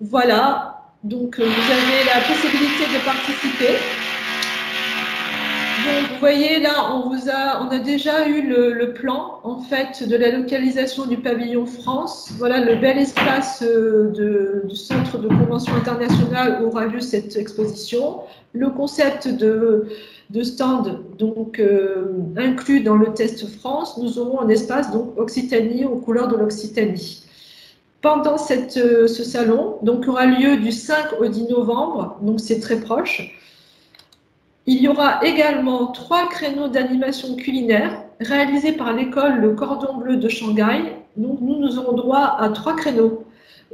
Voilà, donc vous avez la possibilité de participer. Donc, vous voyez là, on a déjà eu le plan en fait de la localisation du pavillon France. Voilà le bel espace du centre de convention internationale où aura lieu cette exposition. Le concept de stand donc inclus dans le test France. Nous aurons un espace donc Occitanie aux couleurs de l'Occitanie. Pendant ce salon, donc aura lieu du 5 au 10 novembre, donc c'est très proche. Il y aura également 3 créneaux d'animation culinaire réalisés par l'école Le Cordon Bleu de Shanghai. Donc, nous aurons droit à 3 créneaux.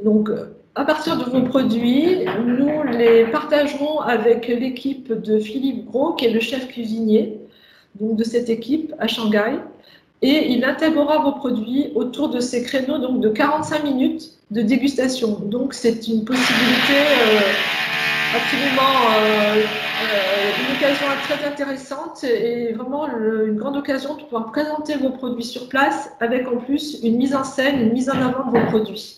Donc, à partir de vos produits, nous les partagerons avec l'équipe de Philippe Gros, qui est le chef cuisinier donc, de cette équipe à Shanghai. Et il intégrera vos produits autour de ces créneaux donc, de 45 minutes de dégustation. Donc, c'est une possibilité absolument une occasion très intéressante et vraiment une grande occasion de pouvoir présenter vos produits sur place avec en plus une mise en scène, une mise en avant de vos produits.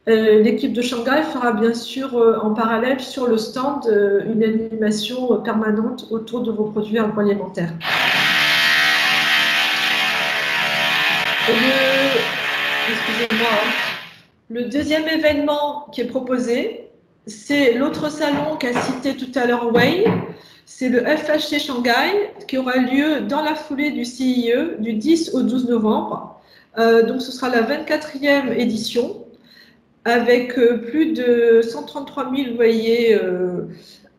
L'équipe de Shanghai fera bien sûr en parallèle sur le stand une animation permanente autour de vos produits agroalimentaires. Excusez-moi, le deuxième événement qui est proposé, c'est l'autre salon qu'a cité tout à l'heure Wei, c'est le FHC Shanghai qui aura lieu dans la foulée du CIE du 10 au 12 novembre. Donc ce sera la 24e édition avec plus de 133 000 vous voyez,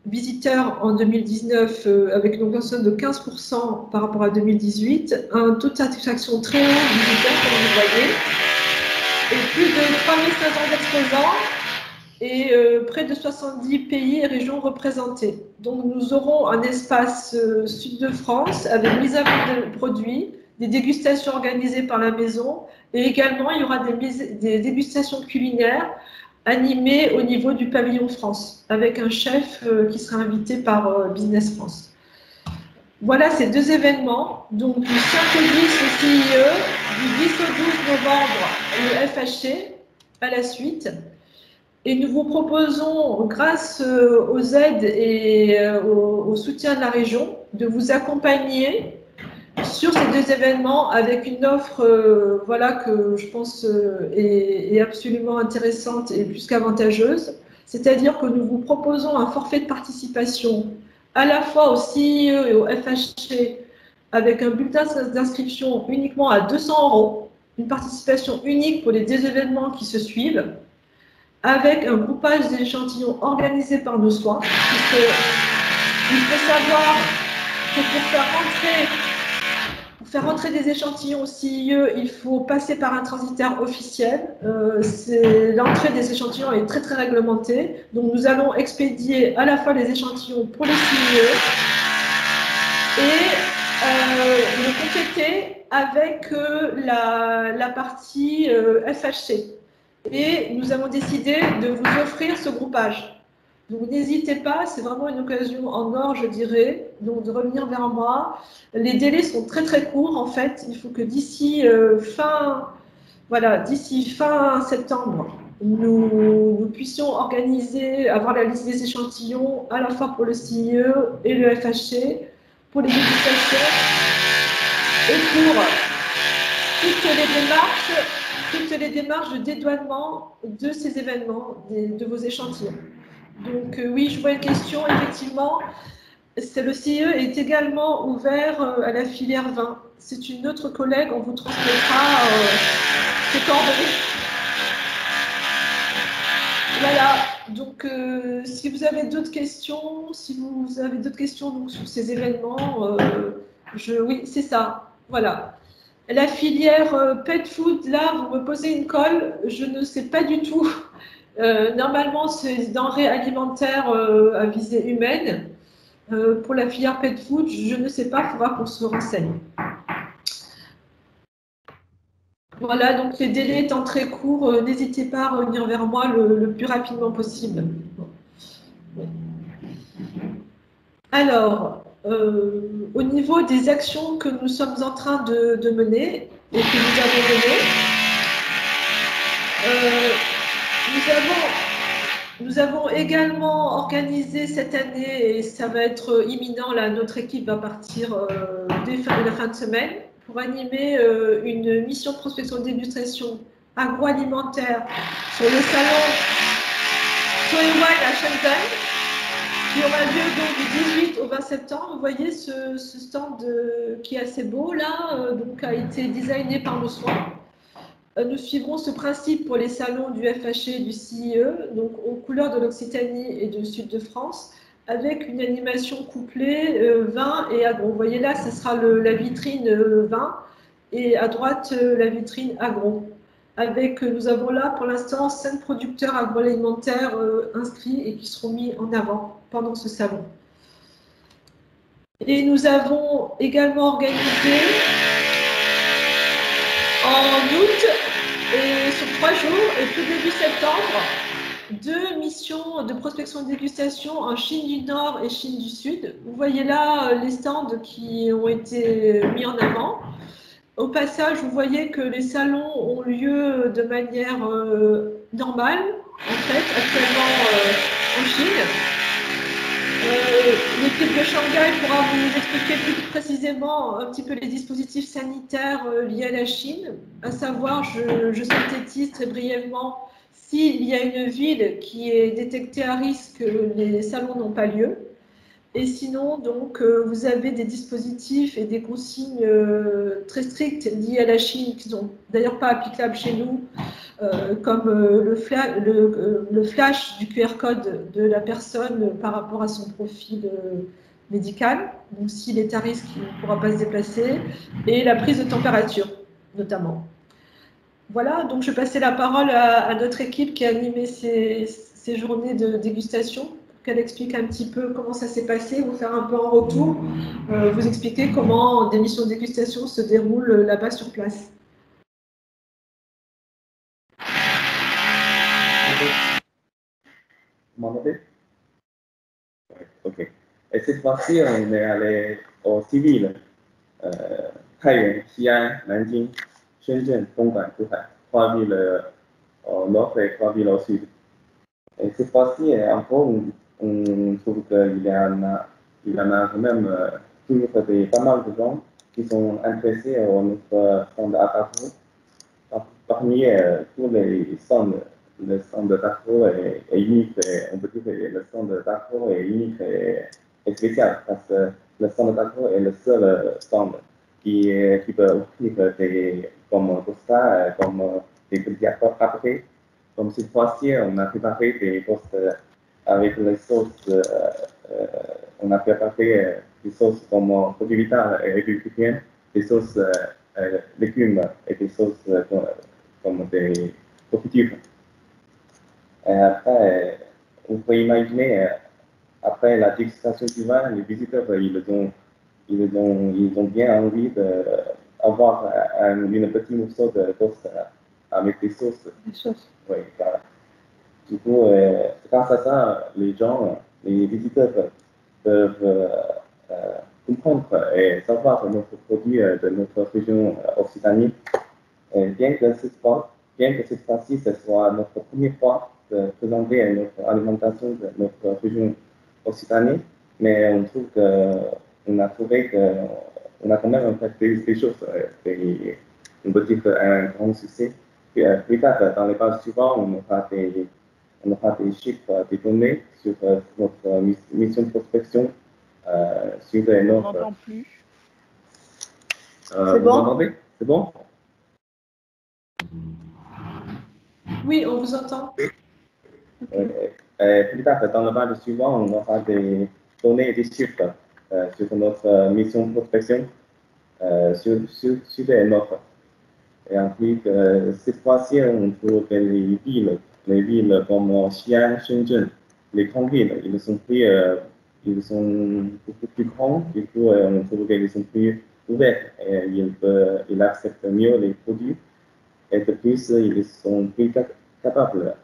visiteurs en 2019 avec une augmentation de 15% par rapport à 2018, un taux de satisfaction très haut de visiteurs comme vous voyez, et plus de 3500 exposants et près de 70 pays et régions représentés. Donc nous aurons un espace sud de France avec mise à vente de produits, des dégustations organisées par la maison et également il y aura des dégustations culinaires animées au niveau du pavillon France avec un chef qui sera invité par Business France. Voilà ces 2 événements, donc du 5 au 10 le CIE, du 10 au 12 novembre le FHC à la suite. Et nous vous proposons, grâce aux aides et au soutien de la région, de vous accompagner sur ces 2 événements avec une offre voilà, que je pense est absolument intéressante et plus qu'avantageuse. C'est-à-dire que nous vous proposons un forfait de participation à la fois au CIE et au FHC avec un bulletin d'inscription uniquement à 200 €, une participation unique pour les 2 événements qui se suivent, avec un groupage d'échantillons organisé par nos soins, puisqu'il faut savoir que pour faire rentrer des échantillons au CIE, il faut passer par un transitaire officiel. L'entrée des échantillons est très très réglementée, donc nous allons expédier à la fois les échantillons pour le CIE et le compléter avec la partie FHC. Et nous avons décidé de vous offrir ce groupage. Donc n'hésitez pas, c'est vraiment une occasion en or, je dirais, donc de revenir vers moi. Les délais sont très très courts en fait. Il faut que d'ici fin septembre, nous puissions organiser, avoir la liste des échantillons à la fois pour le CIE et le FHC, pour les dégustations et pour toutes les démarches de dédouanement de ces événements, de vos échantillons. Donc oui, je vois une question, effectivement. Le CIE est également ouvert à la filière vin. C'est une autre collègue, on vous transmettra ses coordonnées. Voilà, donc si vous avez d'autres questions, donc, sur ces événements, oui, c'est ça, voilà. La filière pet food, là, vous me posez une colle, je ne sais pas du tout. Normalement, c'est denrées alimentaires à visée humaine. Pour la filière pet food, je ne sais pas, il faudra qu'on se renseigne. Voilà, donc les délais étant très courts, n'hésitez pas à revenir vers moi le plus rapidement possible. Alors, au niveau des actions que nous sommes en train de mener et que nous avons menées, nous avons également organisé cette année, et ça va être imminent, là, notre équipe va partir dès la fin de semaine, pour animer une mission de prospection et dégustation agroalimentaire sur le salon Soy Wine à Shenzhen, qui aura lieu donc du 18 au 20 septembre. Vous voyez ce stand qui est assez beau là, donc a été designé par nos soins. Nous suivrons ce principe pour les salons du FHE et du CIE, donc aux couleurs de l'Occitanie et du sud de France, avec une animation couplée vin et agro. Vous voyez là, ce sera la vitrine vin et à droite la vitrine agro. Nous avons là pour l'instant 5 producteurs agroalimentaires inscrits et qui seront mis en avant pendant ce salon. Et nous avons également organisé en août et sur 3 jours et tout début septembre 2 missions de prospection et dégustation en Chine du Nord et Chine du Sud. Vous voyez là les stands qui ont été mis en avant. Au passage, vous voyez que les salons ont lieu de manière normale, en fait, actuellement en Chine. L'équipe de Shanghai pourra vous expliquer plus précisément un petit peu les dispositifs sanitaires liés à la Chine. À savoir, je synthétise très brièvement, s'il y a une ville qui est détectée à risque, les salons n'ont pas lieu. Et sinon, donc, vous avez des dispositifs et des consignes très strictes liées à la Chine, qui ne sont d'ailleurs pas applicables chez nous, comme le flash du QR code de la personne par rapport à son profil médical. Donc, s'il est à risque, il ne pourra pas se déplacer. Et la prise de température, notamment. Voilà, donc je vais passer la parole à notre équipe qui a animé ces journées de dégustation. Qu'elle explique un petit peu comment ça s'est passé, vous faire un peu en retour, vous expliquer comment des missions de dégustation se déroulent là-bas sur place. Vous m'entendez? Ok. Et cette fois-ci, on est allé au civil. Taiyuan, Xi'an, Nanjing, Shenzhen, Dongguan, Zhuhai. 3 villes au nord et 3 villes au sud. Et cette fois-ci, encore, on trouve qu'il y en a quand même toujours pas mal de gens qui sont intéressés à notre stand d'Ataco. Parmi tous les stands, le stand d'Ataco est unique, on peut dire que le stand d'Ataco est unique et spécial, parce que le stand d'Ataco est le seul stand qui peut offrir comme Costa, comme des petits apprêts. Comme cette fois-ci, on a préparé des postes avec les sauces, on a préparé des sauces comme produits vitaux et républicaines, des sauces légumes et des sauces comme des confitures. Et après, on peut imaginer, après la dégustation du vin, les visiteurs, ils ont bien envie d'avoir une petite morceau de toast avec des sauces. Oui, voilà. Du coup, grâce à ça, les visiteurs peuvent comprendre et savoir notre produit de notre région Occitanie. Et bien que cette fois-ci, ce soit notre première fois de présenter notre alimentation de notre région Occitanie, mais on trouve qu'on a trouvé qu'on a quand même fait des choses, on peut dire un grand succès. Puis, plus tard, dans les pages suivantes, on aura des chiffres, des données sur notre mission de prospection, sur notre... On n'entend plus. C'est bon? Vous c'est bon? Oui, on vous entend. Plus tard, dans la page suivante, on aura des données et des chiffres sur notre mission de prospection. sud et nord. Et ensuite, cette fois-ci, on trouve que les villes comme Xi'an, Shenzhen, les grandes villes, ils sont beaucoup plus grands, du coup, on trouve qu'ils sont plus ouverts et ils acceptent mieux les produits. Et de plus, ils sont plus capables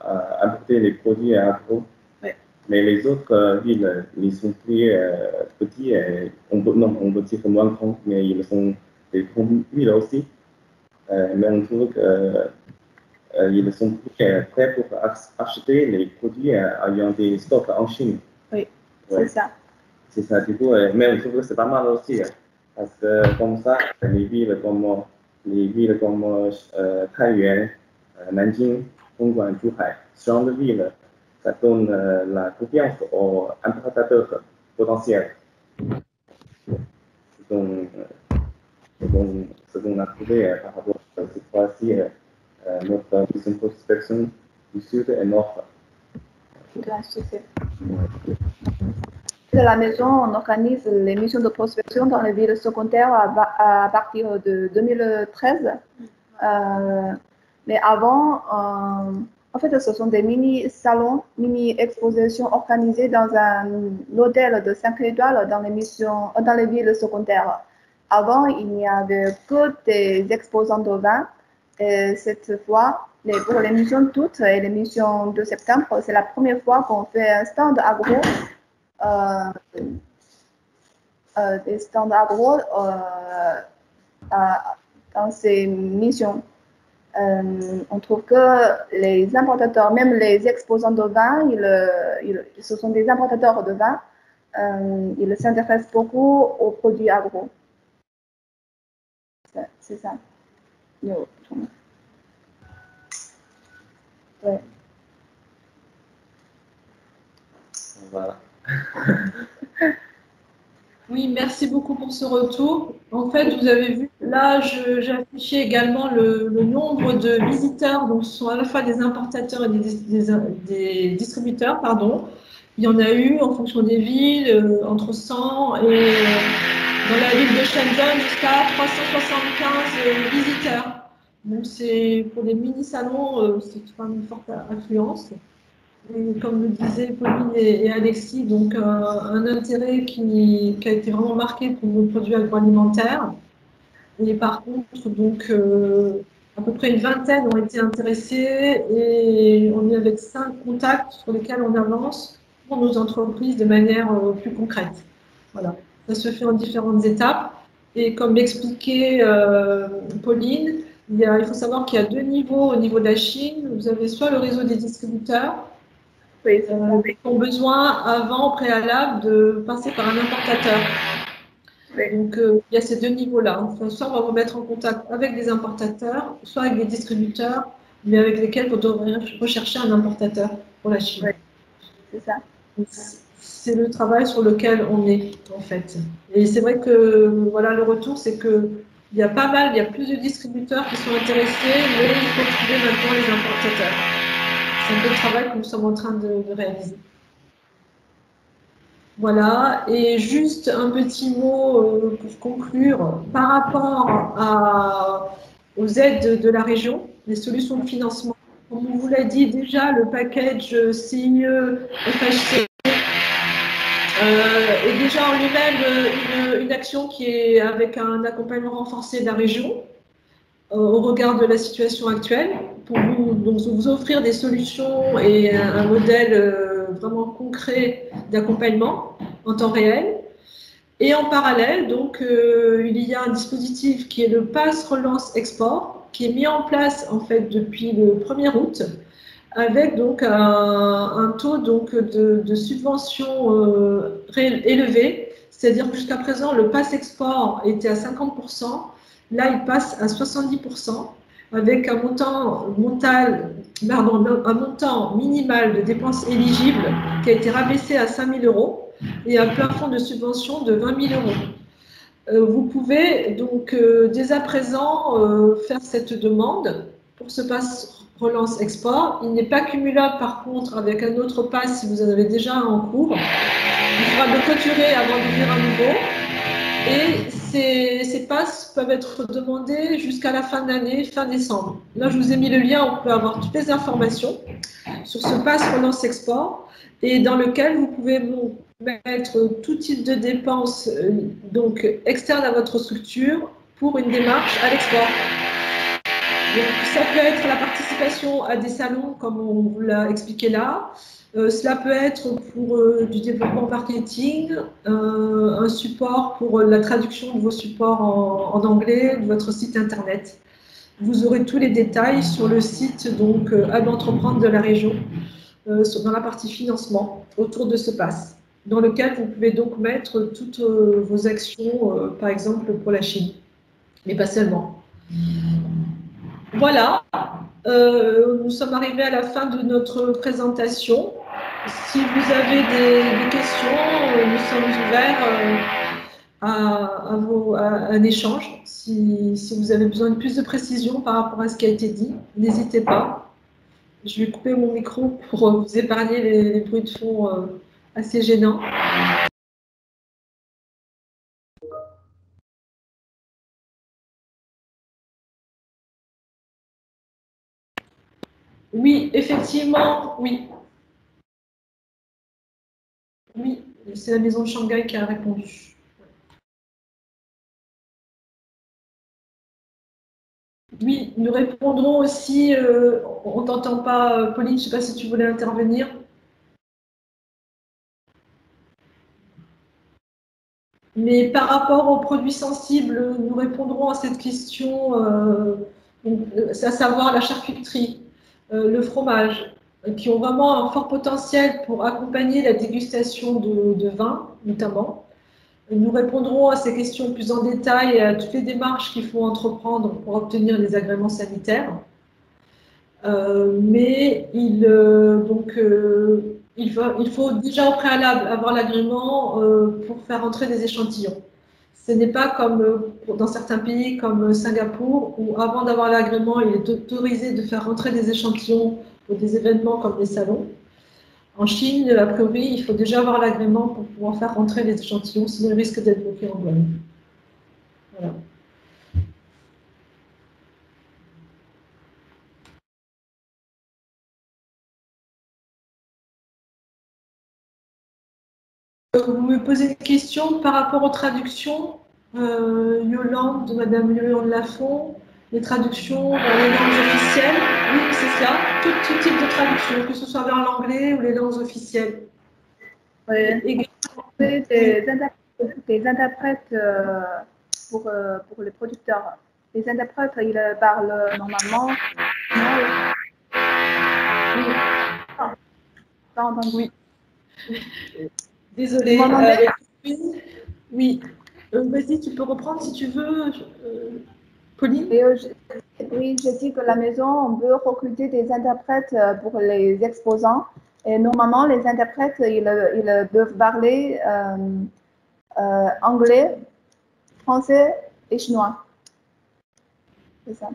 d'importer les produits agro. Ouais. Mais les autres villes, ils sont plus petits, on peut dire moins grands, mais ils sont des grandes villes aussi. Mais on trouve qu'ils sont plus prêts pour acheter les produits ayant des stocks en Chine. Oui, Ouais. c'est ça. C'est ça, du coup, mais on trouve que c'est pas mal aussi, parce que comme ça, les villes comme Taiyuan, Nanjing, Dongguan, Zhuhai, ce genre de villes, ça donne la confiance aux importateurs potentiels. Donc, ce qu'on a trouvé par rapport à cette fois-ci, notre mission prospection du sud et nord. De la maison, on organise les missions de prospection dans les villes secondaires à partir de 2013. Mais avant, en fait, ce sont des mini-salons, mini-expositions organisées dans un hôtel de 5 étoiles dans les villes secondaires. Avant, il n'y avait que des exposants de vin. Et cette fois, pour les missions d'août et les missions de septembre, c'est la première fois qu'on fait un stand agro. Des stands agro dans ces missions. On trouve que les importateurs, même les exposants de vin, ce sont des importateurs de vin, ils s'intéressent beaucoup aux produits agro. C'est ça. Ouais. Voilà. Oui, merci beaucoup pour ce retour. En fait, vous avez vu, là, j'ai affiché également le nombre de visiteurs, donc ce sont à la fois des importateurs et des distributeurs, pardon. Il y en a eu en fonction des villes, entre 100 et dans la ville de Shenzhen jusqu'à 375 visiteurs. Donc, c'est pour des mini-salons, c'est quand même une forte affluence. Et comme le disaient Pauline et Alexis, donc un intérêt qui a été vraiment marqué pour nos produits agroalimentaires. Et par contre, donc, à peu près une vingtaine ont été intéressés et on est avec 5 contacts sur lesquels on avance pour nos entreprises de manière plus concrète. Voilà, ça se fait en différentes étapes. Et comme l'expliquait Pauline, il faut savoir qu'il y a 2 niveaux au niveau de la Chine. Vous avez soit le réseau des distributeurs, oui, qui ont besoin avant, au préalable, de passer par un importateur. Oui. Donc, il y a ces 2 niveaux-là. Enfin, soit on va vous mettre en contact avec des importateurs, soit avec des distributeurs, mais avec lesquels vous devrez rechercher un importateur pour la Chine. Oui, c'est ça. C'est le travail sur lequel on est, en fait. Et c'est vrai que, voilà, le retour, c'est que il y a plus de distributeurs qui sont intéressés, mais il faut trouver maintenant les importateurs. C'est un peu le travail que nous sommes en train de réaliser. Voilà, et juste un petit mot pour conclure, par rapport aux aides de la région, les solutions de financement. Comme on vous l'a dit déjà, le package CIE, FHC est déjà en lui-même une action qui est avec un accompagnement renforcé de la région au regard de la situation actuelle, pour vous offrir des solutions et un modèle vraiment concret d'accompagnement en temps réel. Et en parallèle, donc, il y a un dispositif qui est le Pass Relance Export, qui est mis en place en fait depuis le 1er août, avec donc un taux donc, de subvention élevé, c'est-à-dire que jusqu'à présent, le Pass Export était à 50%. Là, il passe à 70%, avec un montant minimal de dépenses éligibles qui a été rabaissé à 5 000 € et un plafond de subvention de 20 000 €. Vous pouvez donc dès à présent faire cette demande pour ce pass relance export. Il n'est pas cumulable par contre avec un autre pass si vous en avez déjà un en cours. Il faudra le clôturer avant d'ouvrir un nouveau. Et ces passes peuvent être demandés jusqu'à la fin de l'année, fin décembre. Là, je vous ai mis le lien, on peut avoir toutes les informations sur ce pass relance export et dans lequel vous pouvez mettre tout type de dépenses donc externes à votre structure pour une démarche à l'export. Donc, ça peut être la participation à des salons, comme on vous l'a expliqué là. Cela peut être pour du développement marketing, un support pour la traduction de vos supports en anglais de votre site internet. Vous aurez tous les détails sur le site donc Hub Entreprendre de la région, dans la partie financement, autour de ce pass, dans lequel vous pouvez donc mettre toutes vos actions, par exemple pour la Chine, mais pas seulement. Voilà, nous sommes arrivés à la fin de notre présentation. Si vous avez des questions, nous sommes ouverts à un échange. Si vous avez besoin de plus de précision par rapport à ce qui a été dit, n'hésitez pas. Je vais couper mon micro pour vous épargner les bruits de fond assez gênants. Oui, effectivement, oui. Oui, c'est la maison de Shanghai qui a répondu. Oui, nous répondrons aussi, on ne t'entend pas, Pauline, je ne sais pas si tu voulais intervenir. Mais par rapport aux produits sensibles, nous répondrons à cette question, à savoir la charcuterie, le fromage, qui ont vraiment un fort potentiel pour accompagner la dégustation de vin, notamment. Nous répondrons à ces questions plus en détail et à toutes les démarches qu'il faut entreprendre pour obtenir les agréments sanitaires. Mais il faut déjà au préalable avoir l'agrément pour faire entrer des échantillons. Ce n'est pas comme dans certains pays comme Singapour, où avant d'avoir l'agrément, il est autorisé de faire rentrer des échantillons pour des événements comme les salons. En Chine, a priori, il faut déjà avoir l'agrément pour pouvoir faire rentrer les échantillons, sinon il risque d'être bloqué en douane. Voilà. Vous me posez une question par rapport aux traductions, Yolande, Madame Yolande Lafont, les traductions dans les langues officielles. Oui, c'est ça, tout type de traduction, que ce soit vers l'anglais ou les langues officielles. Oui. Des interprètes pour les producteurs. Les interprètes, ils parlent normalement. Oui. Pas entendu. Oui. Désolée. Oui. Vas-y, tu peux reprendre si tu veux, Pauline. Oui, je dis que la maison, on peut recruter des interprètes pour les exposants. Et normalement, les interprètes, ils peuvent parler anglais, français et chinois. C'est ça.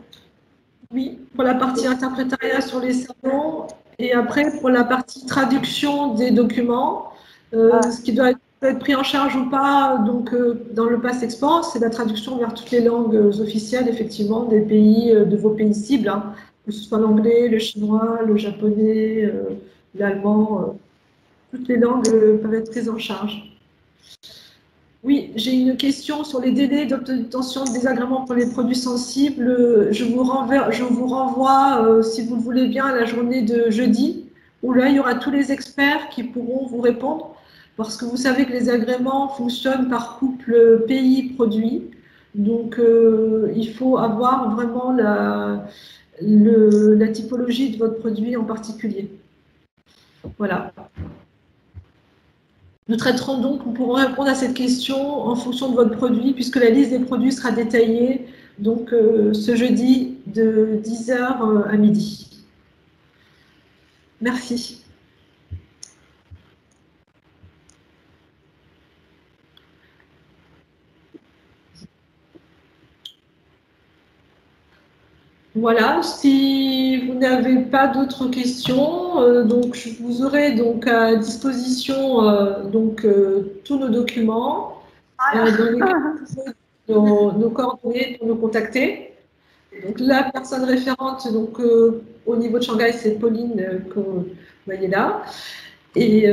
Oui, pour la partie interprétariat sur les salons et après pour la partie traduction des documents, ce qui doit être pris en charge ou pas donc, dans le Pass Export, c'est la traduction vers toutes les langues officielles, effectivement, des pays, de vos pays cibles, hein, que ce soit l'anglais, le chinois, le japonais, l'allemand, toutes les langues peuvent être prises en charge. Oui, j'ai une question sur les délais d'obtention des agréments pour les produits sensibles. Je vous renvoie, si vous le voulez bien, à la journée de jeudi, où là, il y aura tous les experts qui pourront vous répondre, parce que vous savez que les agréments fonctionnent par couple pays-produit. Donc, il faut avoir vraiment la typologie de votre produit en particulier. Voilà. Nous traiterons donc, nous pourrons répondre à cette question en fonction de votre produit, puisque la liste des produits sera détaillée donc, ce jeudi de 10h à midi. Merci. Voilà, si vous n'avez pas d'autres questions, donc vous aurez donc à disposition tous nos documents dans lesquels nos coordonnées pour nous contacter. Donc, la personne référente donc, au niveau de Shanghai, c'est Pauline que vous voyez là. Et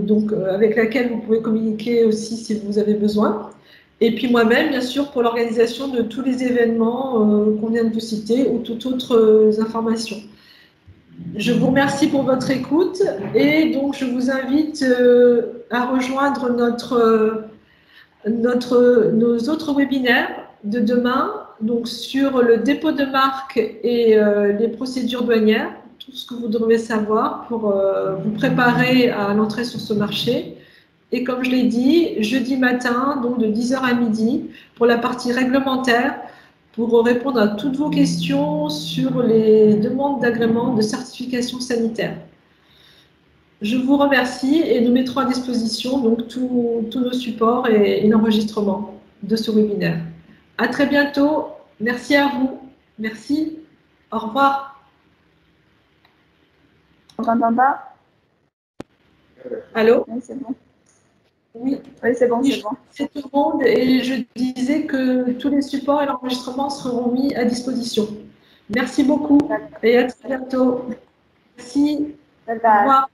donc, avec laquelle vous pouvez communiquer aussi si vous avez besoin. Et puis moi-même, bien sûr, pour l'organisation de tous les événements qu'on vient de vous citer ou toutes autres informations. Je vous remercie pour votre écoute et donc je vous invite à rejoindre nos autres webinaires de demain, donc sur le dépôt de marque et les procédures douanières, tout ce que vous devez savoir pour vous préparer à l'entrée sur ce marché. Et comme je l'ai dit, jeudi matin, donc de 10h à midi, pour la partie réglementaire, pour répondre à toutes vos questions sur les demandes d'agrément de certification sanitaire. Je vous remercie et nous mettrons à disposition donc tous nos supports et l'enregistrement de ce webinaire. À très bientôt. Merci à vous. Merci. Au revoir. On t'entend pas? Allô? Oui, c'est bon. Oui, Oui, c'est bon, oui, c'est bon. c'est tout le monde et je disais que tous les supports et l'enregistrement seront mis à disposition. Merci beaucoup et à très bientôt. Merci. Bye Au bye. revoir.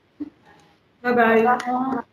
Bye bye. Au revoir.